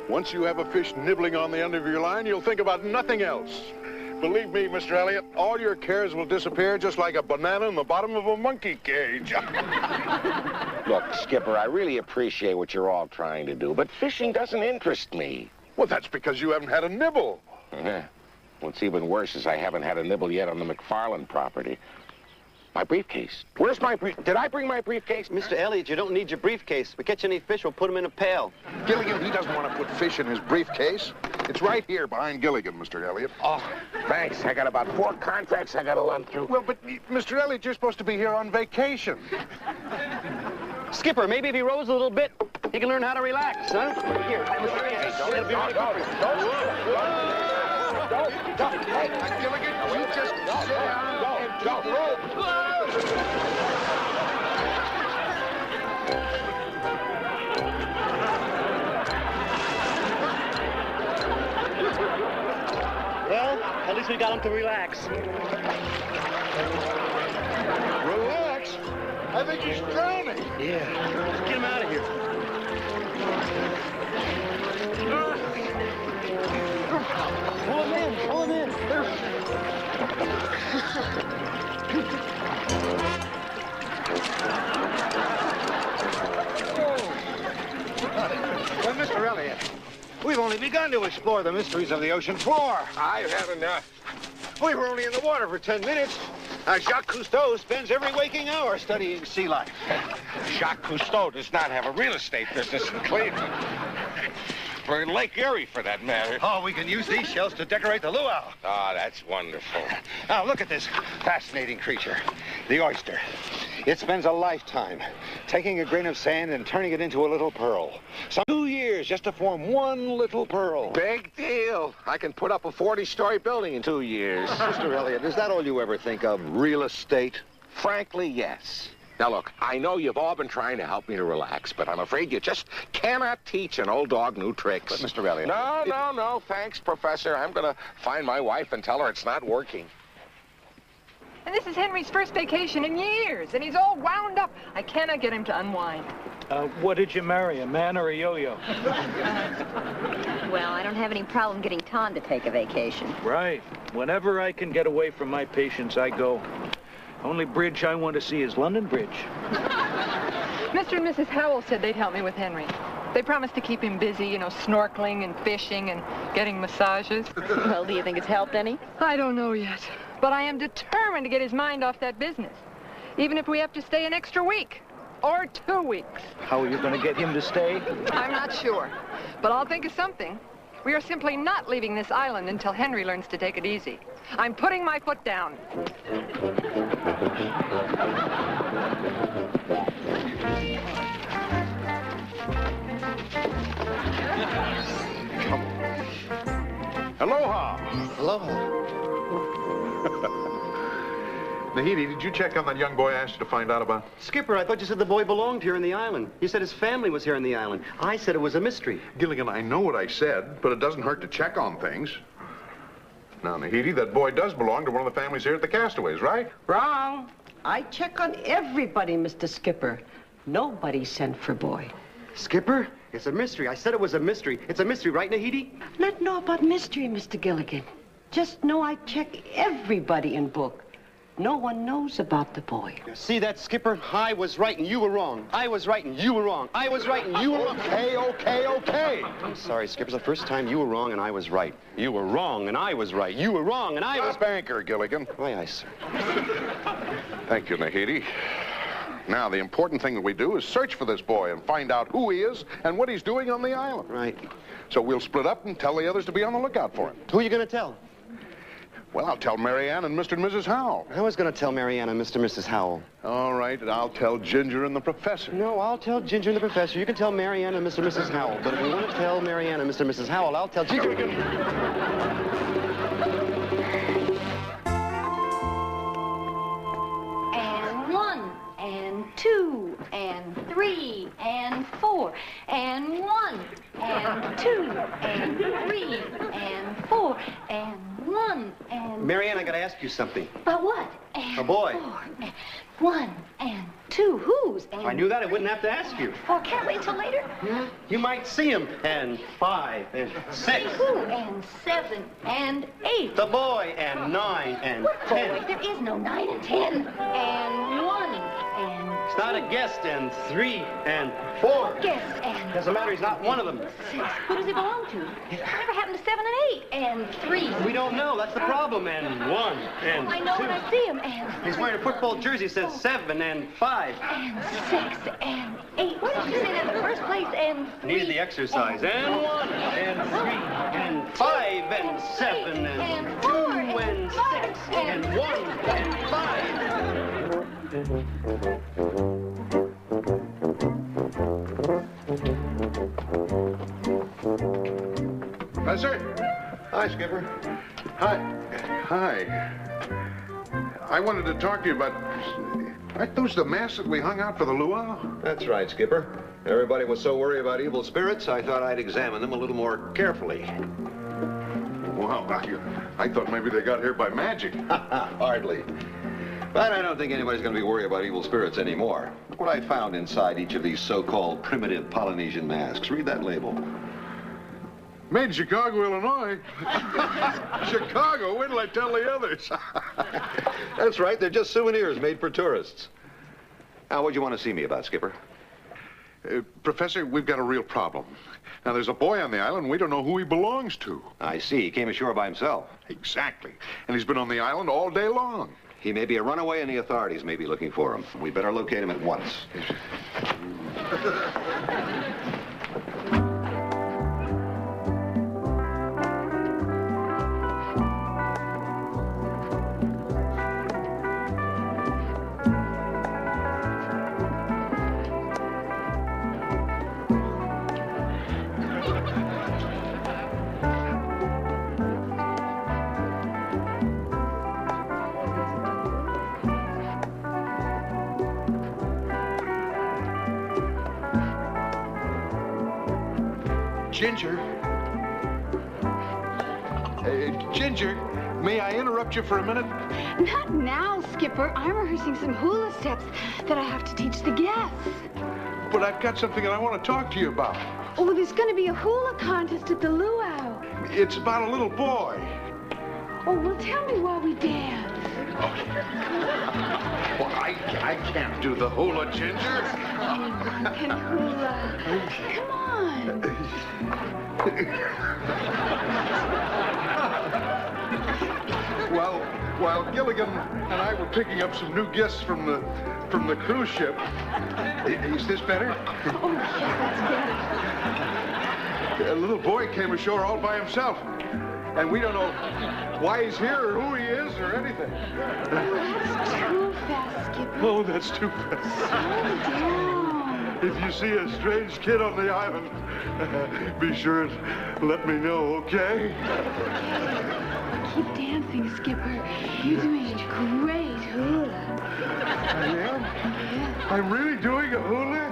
Once you have a fish nibbling on the end of your line, you'll think about nothing else. Believe me, Mr. Elliott, all your cares will disappear just like a banana in the bottom of a monkey cage. Look, Skipper, I really appreciate what you're all trying to do, but fishing doesn't interest me. Well, that's because you haven't had a nibble. What's even worse is I haven't had a nibble yet on the McFarland property. My briefcase. Where's my brief? Did I bring my briefcase? Mr. Elliott, you don't need your briefcase. If we catch any fish, we'll put them in a pail. Gilligan, he doesn't want to put fish in his briefcase. It's right here behind Gilligan, Mr. Elliott. Oh, thanks. I got about 4 contracts I got to run through. Well, but, Mr. Elliott, you're supposed to be here on vacation. Skipper, maybe if he rows a little bit, he can learn how to relax, huh? Here, Don't. Hey, Gilligan, you just sit down and don't row. Well, at least we got him to relax. Relax? I think he's drowning. Yeah, let's get him out of here. Pull him in. Well, Mr. Elliott, we've only begun to explore the mysteries of the ocean floor. I've had enough. We were only in the water for 10 minutes. Jacques Cousteau spends every waking hour studying sea life. Jacques Cousteau does not have a real estate business in Cleveland. For Lake Erie, for that matter. Oh, we can use these shells to decorate the luau. Oh, that's wonderful. Now, look at this fascinating creature, the oyster. It spends a lifetime taking a grain of sand and turning it into a little pearl. 2 years just to form one little pearl. Big deal. I can put up a 40-story building in 2 years. Mr. Elliott, is that all you ever think of, real estate? Frankly, yes. Now, look, I know you've all been trying to help me to relax, but I'm afraid you just cannot teach an old dog new tricks. But, Mr. Elliott... No, thanks, Professor. I'm going to find my wife and tell her it's not working. And this is Henry's first vacation in years, and he's all wound up. I cannot get him to unwind. What did you marry, a man or a yo-yo? Well, I don't have any problem getting Tom to take a vacation. Right. Whenever I can get away from my patients, I go. Only bridge I want to see is London Bridge. Mr. and Mrs. Howell said they'd help me with Henry. They promised to keep him busy, you know, snorkeling and fishing and getting massages. Well, do you think it's helped any? I don't know yet. But I am determined to get his mind off that business. Even if we have to stay an extra week. Or 2 weeks. How are you going to get him to stay? I'm not sure. But I'll think of something. We are simply not leaving this island until Henry learns to take it easy. I'm putting my foot down. Aloha. Aloha. Nahidi, did you check on that young boy I asked you to find out about? Skipper, I thought you said the boy belonged here in the island. You said his family was here in the island. I said it was a mystery. Gilligan, I know what I said, but it doesn't hurt to check on things. Now, Nahidi, that boy does belong to one of the families here at the Castaways, right? Wrong. I check on everybody, Mr. Skipper. Nobody sent for boy. Skipper, it's a mystery. I said it was a mystery. It's a mystery, right, Nahidi? Not know about mystery, Mr. Gilligan. Just know I check everybody in book. No one knows about the boy. See that, Skipper? I was right and you were wrong. I was right and you were wrong. I was right and you were wrong. Okay. I'm sorry, Skipper. It's the first time you were wrong and I was right. You were wrong and I was right. You were wrong and I was... Stop anchor, Gilligan. Aye, sir. Thank you, Nahidi. Now, the important thing that we do is search for this boy and find out who he is and what he's doing on the island. Right. So we'll split up and tell the others to be on the lookout for him. Who are you going to tell? Well, I'll tell Mary Ann and Mr. and Mrs. Howell. I was going to tell Mary Ann and Mr. and Mrs. Howell. All right, I'll tell Ginger and the professor. No, I'll tell Ginger and the professor. You can tell Mary Ann and Mr. and Mrs. Howell. But if you want to tell Mary Ann and Mr. and Mrs. Howell, I'll tell Ginger. And 1, and 2, and 3, and 4, and 1, and 2, and 3, and 4, and 1, and... Mary Ann, I got to ask you something. About what? And a boy. 4, and 1, and 2. Whose? And... If I knew that, I wouldn't have to ask you. Oh, can't wait till later? Yeah. You might see him. And 5, and 6. Who? And 7, and 8. The boy, and 9, and what 10. Boy? There is no 9 and 10. And 1, and... It's not a guest, and 3, and 4. Guest, and... Doesn't matter, he's not one of them. 6. Who does he belong to? Whatever happened to 7 and 8? And 3. We don't know, that's the problem. And 1, and I know 2. when I see him, and... He's wearing a football jersey, says 7, and 5. And 6, and 8. Why didn't you say that in the first place? And 3. Needed the exercise. And 1, and 3, and 5, and 7, and 2, and 6, and 1, and 5. Professor? Hi, Skipper. Hi. I wanted to talk to you about... Aren't those the masks that we hung out for the luau? That's right, Skipper. Everybody was so worried about evil spirits, I thought I'd examine them a little more carefully. Well, I thought maybe they got here by magic. Hardly. But I don't think anybody's going to be worried about evil spirits anymore. Look what I found inside each of these so-called primitive Polynesian masks. Read that label. Made in Chicago, Illinois. Chicago? Wait till I tell the others. That's right. They're just souvenirs made for tourists. Now, what'd you want to see me about, Skipper? Professor, we've got a real problem. Now, there's a boy on the island. We don't know who he belongs to. I see. He came ashore by himself. Exactly. And he's been on the island all day long. He may be a runaway and the authorities may be looking for him. We better locate him at once. Ginger? Ginger, may I interrupt you for a minute? Not now, Skipper. I'm rehearsing some hula steps that I have to teach the guests. But I've got something that I want to talk to you about. Oh, well, there's going to be a hula contest at the luau. It's about a little boy. Oh, well, tell me while we dance. Well, I can't do the hula, Ginger. You can hula. Come on. Well, while Gilligan and I were picking up some new guests from the cruise ship. Is this better? Oh, yes, that's better. A little boy came ashore all by himself. And we don't know why he's here or who he is or anything. Oh, that's too fast, Skipper. Oh, that's too fast. Slow down. If you see a strange kid on the island, be sure and let me know, okay? Keep dancing, Skipper. You're doing a great hula. I am? Yeah. I'm really doing a hula?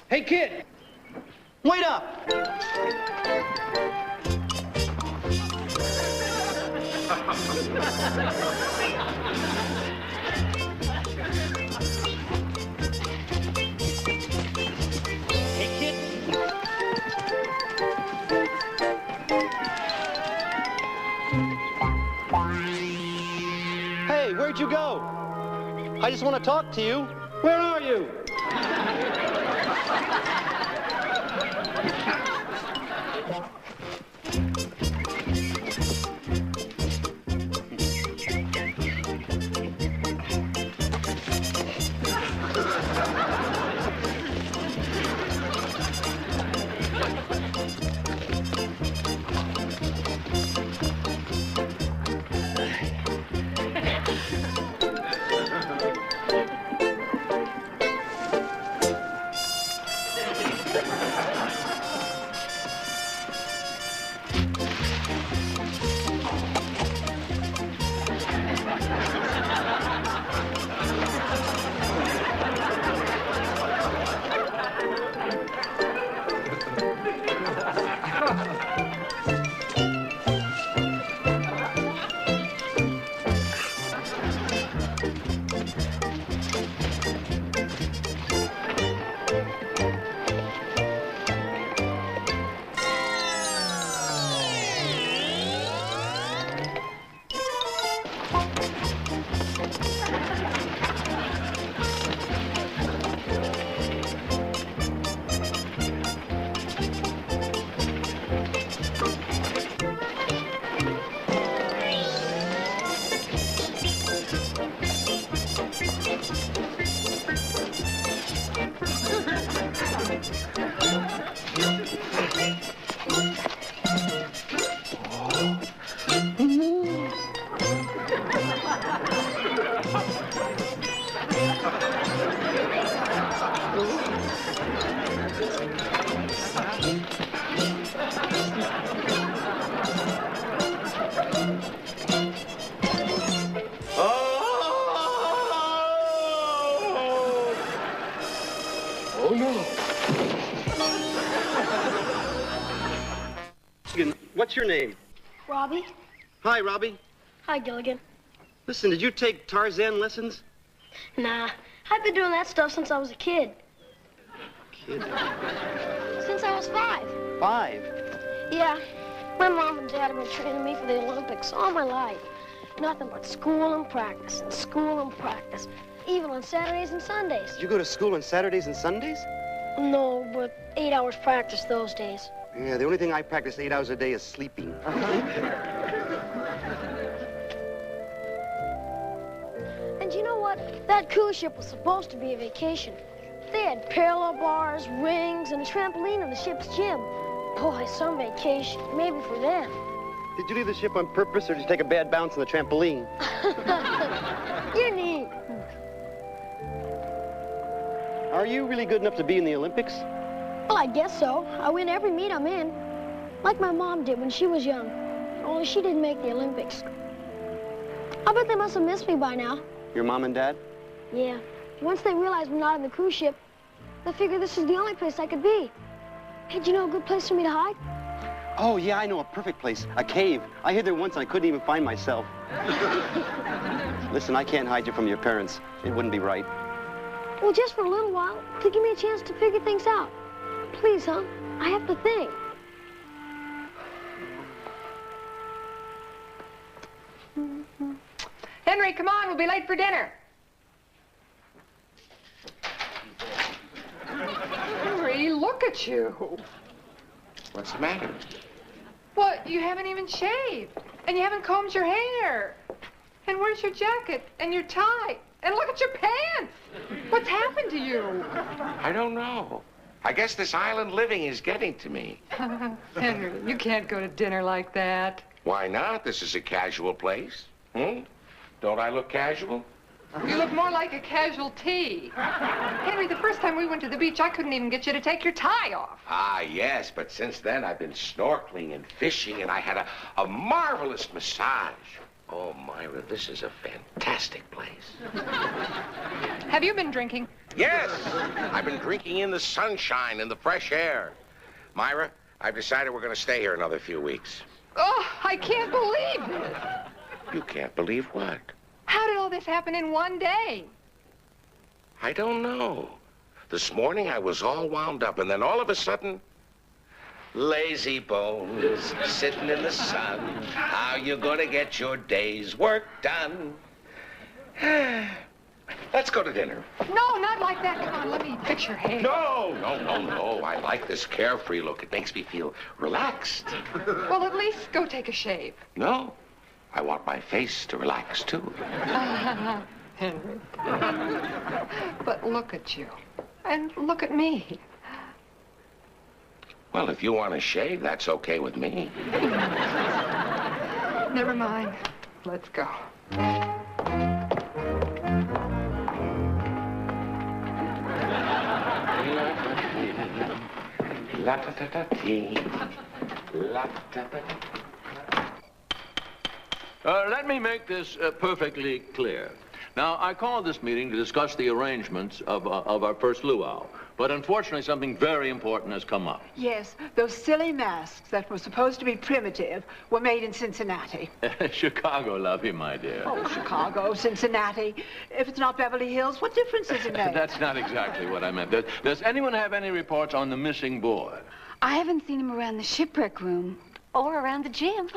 Hey, kid! Wait up! Hey, kid! Hey, where'd you go? I just want to talk to you. Where are you? Oh, no. Gilligan, what's your name? Robbie? Hi, Robbie. Hi, Gilligan. Listen, did you take Tarzan lessons? Nah, I've been doing that stuff since I was a kid. Kid? Since I was 5. 5? Yeah. My mom and dad have been training me for the Olympics all my life. Nothing but school and practice, and school and practice. Even on Saturdays and Sundays. Did you go to school on Saturdays and Sundays? No, but 8 hours practice those days. Yeah, the only thing I practice 8 hours a day is sleeping. And you know what? That cruise ship was supposed to be a vacation. They had parallel bars, rings, and a trampoline in the ship's gym. Boy, some vacation. Maybe for them. Did you leave the ship on purpose, or did you take a bad bounce on the trampoline? You're neat. Are you really good enough to be in the Olympics? Well, I guess so. I win every meet I'm in. Like my mom did when she was young. Only she didn't make the Olympics. I bet they must have missed me by now. Your mom and dad? Yeah. Once they realize we're not on the cruise ship, they figure this is the only place I could be. Hey, do you know a good place for me to hide? Oh, yeah, I know a perfect place. A cave. I hid there once and I couldn't even find myself. Listen, I can't hide you from your parents. It wouldn't be right. Well, just for a little while, to give me a chance to figure things out. Please, huh? I have to think. Henry, come on, we'll be late for dinner. Henry, look at you. What's the matter? What, you haven't even shaved, and you haven't combed your hair. And where's your jacket and your tie? And look at your pants. What's happened to you? I don't know. I guess this island living is getting to me. Henry, you can't go to dinner like that. Why not? This is a casual place. Don't I look casual? You look more like a casualty. Henry, the first time we went to the beach, I couldn't even get you to take your tie off. Ah, yes, but since then I've been snorkeling and fishing, and I had a marvelous massage. Oh, Myra, this is a fantastic place. Have you been drinking? Yes, I've been drinking in the sunshine and the fresh air. Myra, I've decided we're going to stay here another few weeks. Oh, I can't believe it. You can't believe what? How did all this happen in one day? I don't know. This morning I was all wound up, and then all of a sudden, lazy bones, sitting in the sun. How you gonna get your day's work done? Let's go to dinner. No, not like that. Come on, let me fix your hair. No. I like this carefree look. It makes me feel relaxed. Well, at least go take a shave. No, I want my face to relax, too. Henry. But look at you. And look at me. Well, if you want to shave, that's okay with me. Never mind. Let's go. Let me make this perfectly clear. Now, I called this meeting to discuss the arrangements of our first luau. But unfortunately, something very important has come up. Yes, those silly masks that were supposed to be primitive were made in Cincinnati. Chicago, lovey, my dear. Oh, Chicago, Cincinnati. If it's not Beverly Hills, what difference does it make? That's not exactly what I meant. Does anyone have any reports on the missing boy? I haven't seen him around the shipwreck room or around the gym.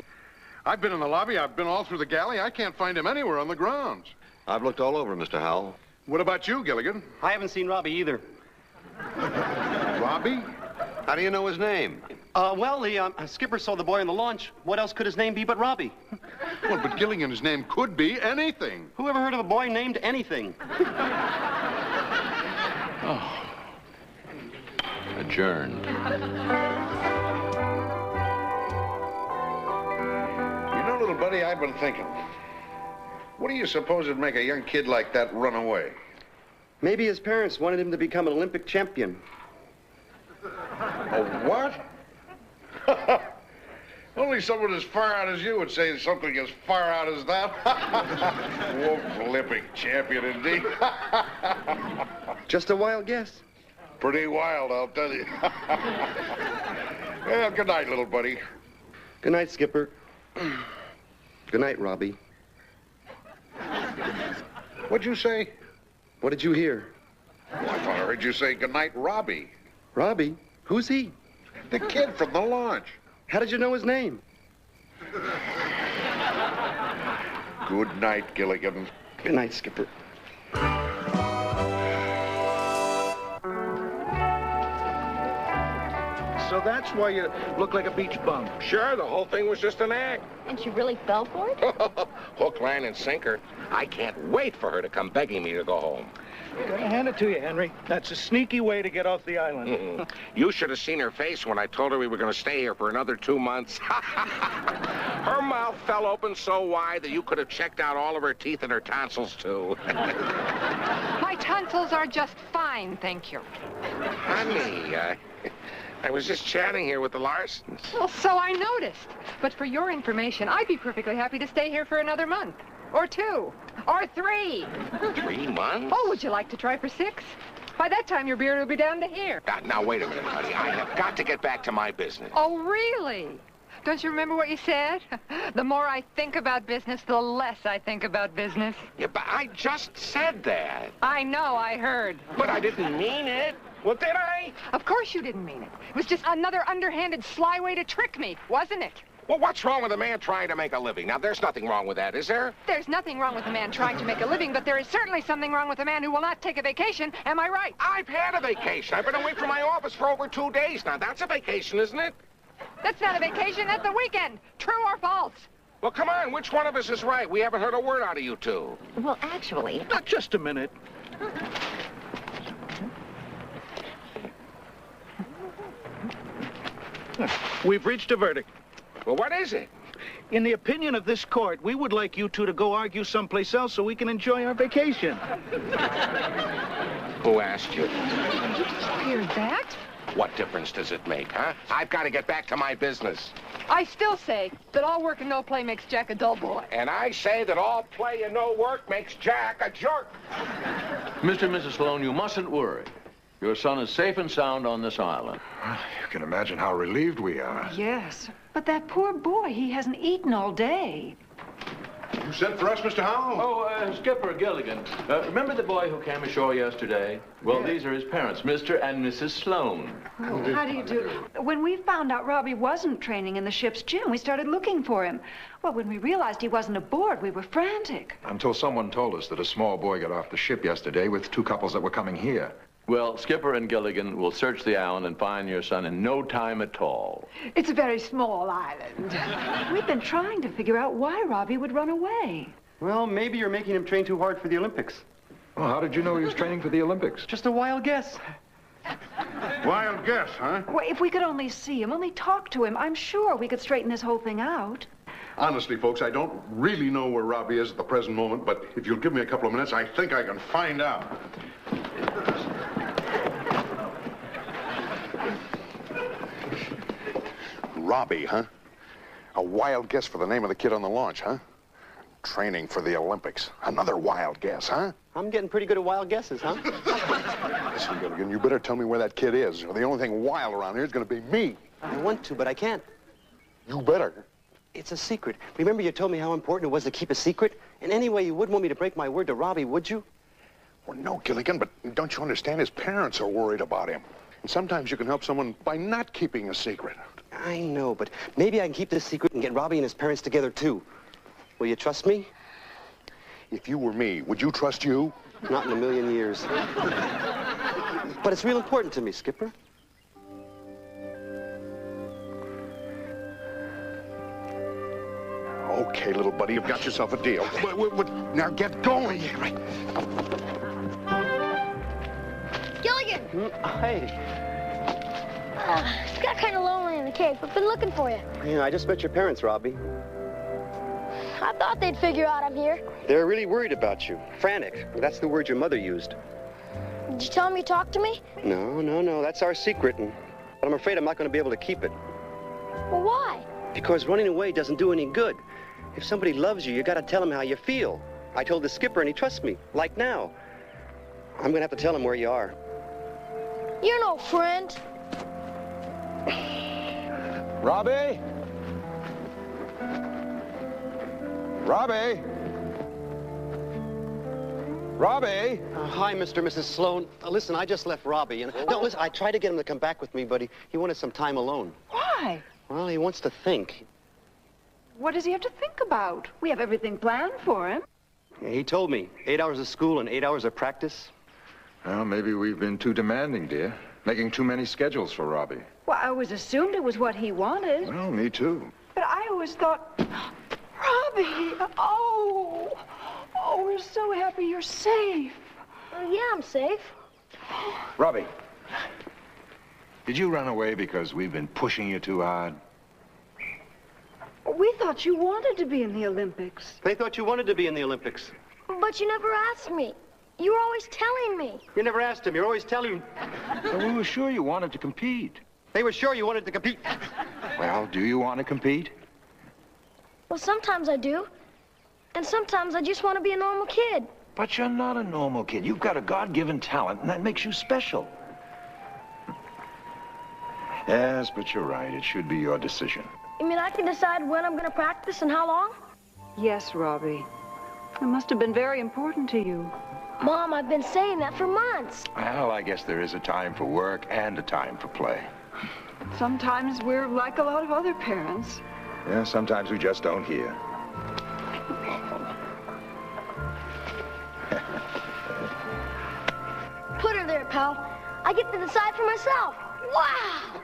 I've been in the lobby. I've been all through the galley. I can't find him anywhere on the grounds. I've looked all over, Mr. Howell. What about you, Gilligan? I haven't seen Robbie either. Robbie? How do you know his name? Well, the skipper saw the boy on the launch. What else could his name be but Robbie? Well, but Gilligan, his name could be anything. Who ever heard of a boy named anything? Oh. Adjourned. You know, little buddy, I've been thinking. What do you suppose would make a young kid like that run away? Maybe his parents wanted him to become an Olympic champion. A what? Only someone as far out as you would say something as far out as that. Olympic champion, indeed. Just a wild guess. Pretty wild, I'll tell you. Well, good night, little buddy. Good night, Skipper. Good night, Robbie. What'd you say? What did you hear? Oh, I thought I heard you say good night, Robbie. Robbie? Who's he? The kid from the launch. How did you know his name? Good night, Gilligan. Good night, Skipper. So that's why you look like a beach bum. Sure, the whole thing was just an act. And she really fell for it? Hook, line, and sinker. I can't wait for her to come begging me to go home. Gotta hand it to you, Henry. That's a sneaky way to get off the island. You should have seen her face when I told her we were going to stay here for another 2 months. Her mouth fell open so wide that you could have checked out all of her teeth and her tonsils, too. My tonsils are just fine, thank you. Honey, I was just chatting here with the Larsons. Well, so I noticed. But for your information, I'd be perfectly happy to stay here for another month. Or 2. Or 3. 3 months? Oh, would you like to try for 6? By that time, your beard will be down to here. Now, wait a minute, honey. I have got to get back to my business. Oh, really? Don't you remember what you said? The more I think about business, the less I think about business. Yeah, but I just said that. I know, I heard. But I didn't mean it. Well, did I? Of course you didn't mean it. It was just another underhanded, sly way to trick me, wasn't it? Well, what's wrong with a man trying to make a living? Now, there's nothing wrong with that, is there? There's nothing wrong with a man trying to make a living, but there is certainly something wrong with a man who will not take a vacation. Am I right? I've had a vacation. I've been away from my office for over 2 days now. That's a vacation, isn't it? That's not a vacation. That's a weekend. True or false? Well, come on. Which one of us is right? We haven't heard a word out of you two. Well, actually... Just a minute. We've reached a verdict. Well, what is it? In the opinion of this court, we would like you two to go argue someplace else so we can enjoy our vacation. Who asked you? Did you just hear that? What difference does it make, huh? I've got to get back to my business. I still say that all work and no play makes Jack a dull boy. And I say that all play and no work makes Jack a jerk. Mr. and Mrs. Sloan, you mustn't worry. Your son is safe and sound on this island. You can imagine how relieved we are. Yes, but that poor boy, he hasn't eaten all day. You sent for us, Mr. Howell? Oh, Skipper Gilligan. Remember the boy who came ashore yesterday? Well, Yes. These are his parents, Mr. and Mrs. Sloan. Oh, how do you do? When we found out Robbie wasn't training in the ship's gym, we started looking for him. Well, when we realized he wasn't aboard, we were frantic. Until someone told us that a small boy got off the ship yesterday with 2 couples that were coming here. Well, Skipper and Gilligan will search the island and find your son in no time at all. It's a very small island. We've been trying to figure out why Robbie would run away. Well, maybe you're making him train too hard for the Olympics. Well, how did you know he was training for the Olympics? Just a wild guess. Wild guess, huh? Well, if we could only see him, only talk to him, I'm sure we could straighten this whole thing out. Honestly, folks, I don't really know where Robbie is at the present moment, but if you'll give me a couple of minutes, I think I can find out. Robbie, huh? A wild guess for the name of the kid on the launch, huh? Training for the Olympics. Another wild guess, huh? I'm getting pretty good at wild guesses, huh? Listen, Gilligan, you better tell me where that kid is. The only thing wild around here is going to be me. I want to, but I can't. You better. It's a secret. Remember you told me how important it was to keep a secret? And anyway, you wouldn't want me to break my word to Robbie, would you? Well, no, Gilligan, but don't you understand? His parents are worried about him. And sometimes you can help someone by not keeping a secret. I know, but maybe I can keep this secret and get Robbie and his parents together, too. Will you trust me? If you were me, would you trust you? Not in a million years. But it's real important to me, Skipper. Okay, little buddy, you've got yourself a deal. Now get going. Yeah, right. Gilligan! Hey. It's got kind of lonely in the cave. We've been looking for you. Yeah, I just met your parents, Robbie. I thought they'd figure out I'm here. They're really worried about you. Frantic. That's the word your mother used. Did you tell them you talked to me? No. That's our secret, but I'm afraid I'm not going to be able to keep it. Well, why? Because running away doesn't do any good. If somebody loves you got to tell them how you feel. I told the skipper and he trusts me, like now. I'm going to have to tell him where you are. You're no friend. Robbie? Robbie? Robbie? Hi, Mr. and Mrs. Sloan. Listen, I just left Robbie. And no, listen, I tried to get him to come back with me, but he wanted some time alone. Why? Well, he wants to think. What does he have to think about? We have everything planned for him. Yeah, he told me 8 hours of school and 8 hours of practice. Well, maybe we've been too demanding, dear. Making too many schedules for Robbie. Well, I always assumed it was what he wanted. Well, me too. But I always thought, Robbie, oh, we're so happy you're safe. Yeah, I'm safe. Robbie, did you run away because we've been pushing you too hard? We thought you wanted to be in the Olympics. They thought you wanted to be in the Olympics. But you never asked me. You were always telling me. You never asked him. You're always telling him. Well, we were sure you wanted to compete. They were sure you wanted to compete. Well, do you want to compete? Well, sometimes I do. And sometimes I just want to be a normal kid. But you're not a normal kid. You've got a God-given talent, and that makes you special. Yes, but you're right. It should be your decision. You mean I can decide when I'm going to practice and how long? Yes, Robbie. It must have been very important to you. Mom, I've been saying that for months. Well, I guess there is a time for work and a time for play. Sometimes we're like a lot of other parents. Yeah, sometimes we just don't hear. Put her there, pal. I get to decide for myself. Wow!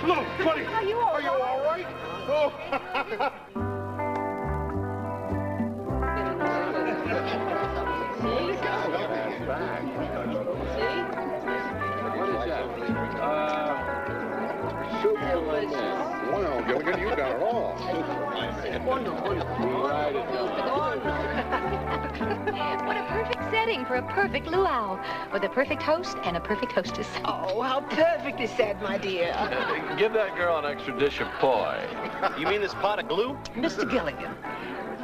Look, buddy. Are you all right? Oh. Well, Gilligan, you got it all. What a perfect setting for a perfect luau, with a perfect host and a perfect hostess. Oh, how perfectly said, my dear. Give that girl an extra dish of poi. You mean this pot of glue? Mr. Gilligan,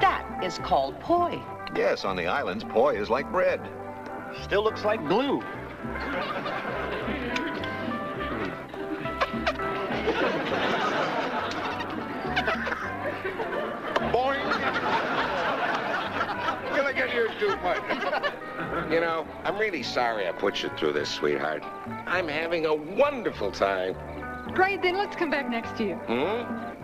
that is called poi. Yes, on the islands, poi is like bread. Still looks like glue. Boing! Gilligan, you're too much. You know, I'm really sorry I put you through this, sweetheart. I'm having a wonderful time. Great, then let's come back next year.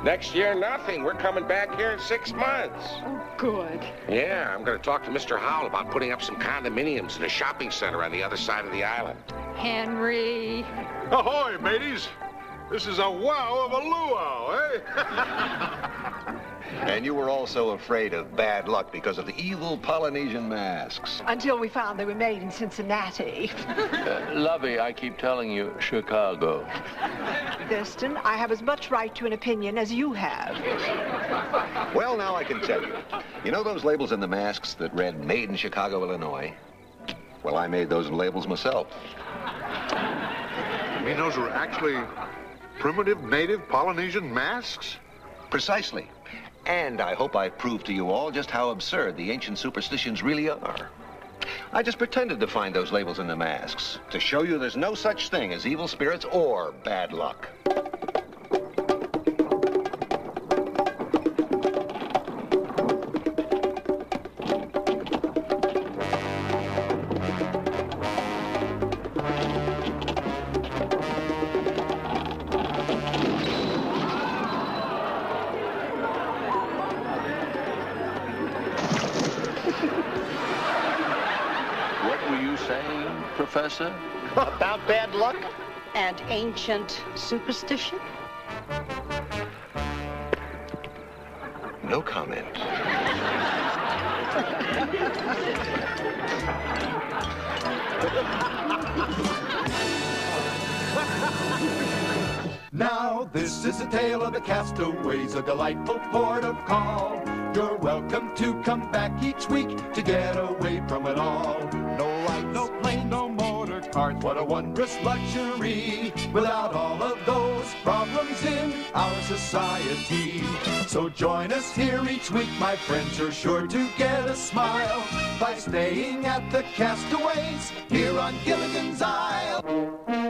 Next year, nothing. We're coming back here in 6 months. Oh, good. Yeah, I'm going to talk to Mr. Howell about putting up some condominiums in a shopping center on the other side of the island. Henry. Ahoy, mateys. This is a wow of a luau, eh? And you were also afraid of bad luck because of the evil Polynesian masks. Until we found they were made in Cincinnati. Lovey, I keep telling you, Chicago. Thurston, I have as much right to an opinion as you have. Well, now I can tell you. You know those labels in the masks that read Made in Chicago, Illinois? Well, I made those labels myself. You mean those were actually primitive, native Polynesian masks? Precisely. And I hope I proved to you all just how absurd the ancient superstitions really are. I just pretended to find those labels in the masks to show you there's no such thing as evil spirits or bad luck. Professor? About bad luck and ancient superstition? No comment. Now this is a tale of the Castaways, a delightful port of call. You're welcome to come back each week to get away from it all. No lights, no What a wondrous luxury, without all of those problems in our society. So join us here each week, my friends, you're sure to get a smile by staying at the Castaways here on Gilligan's Isle.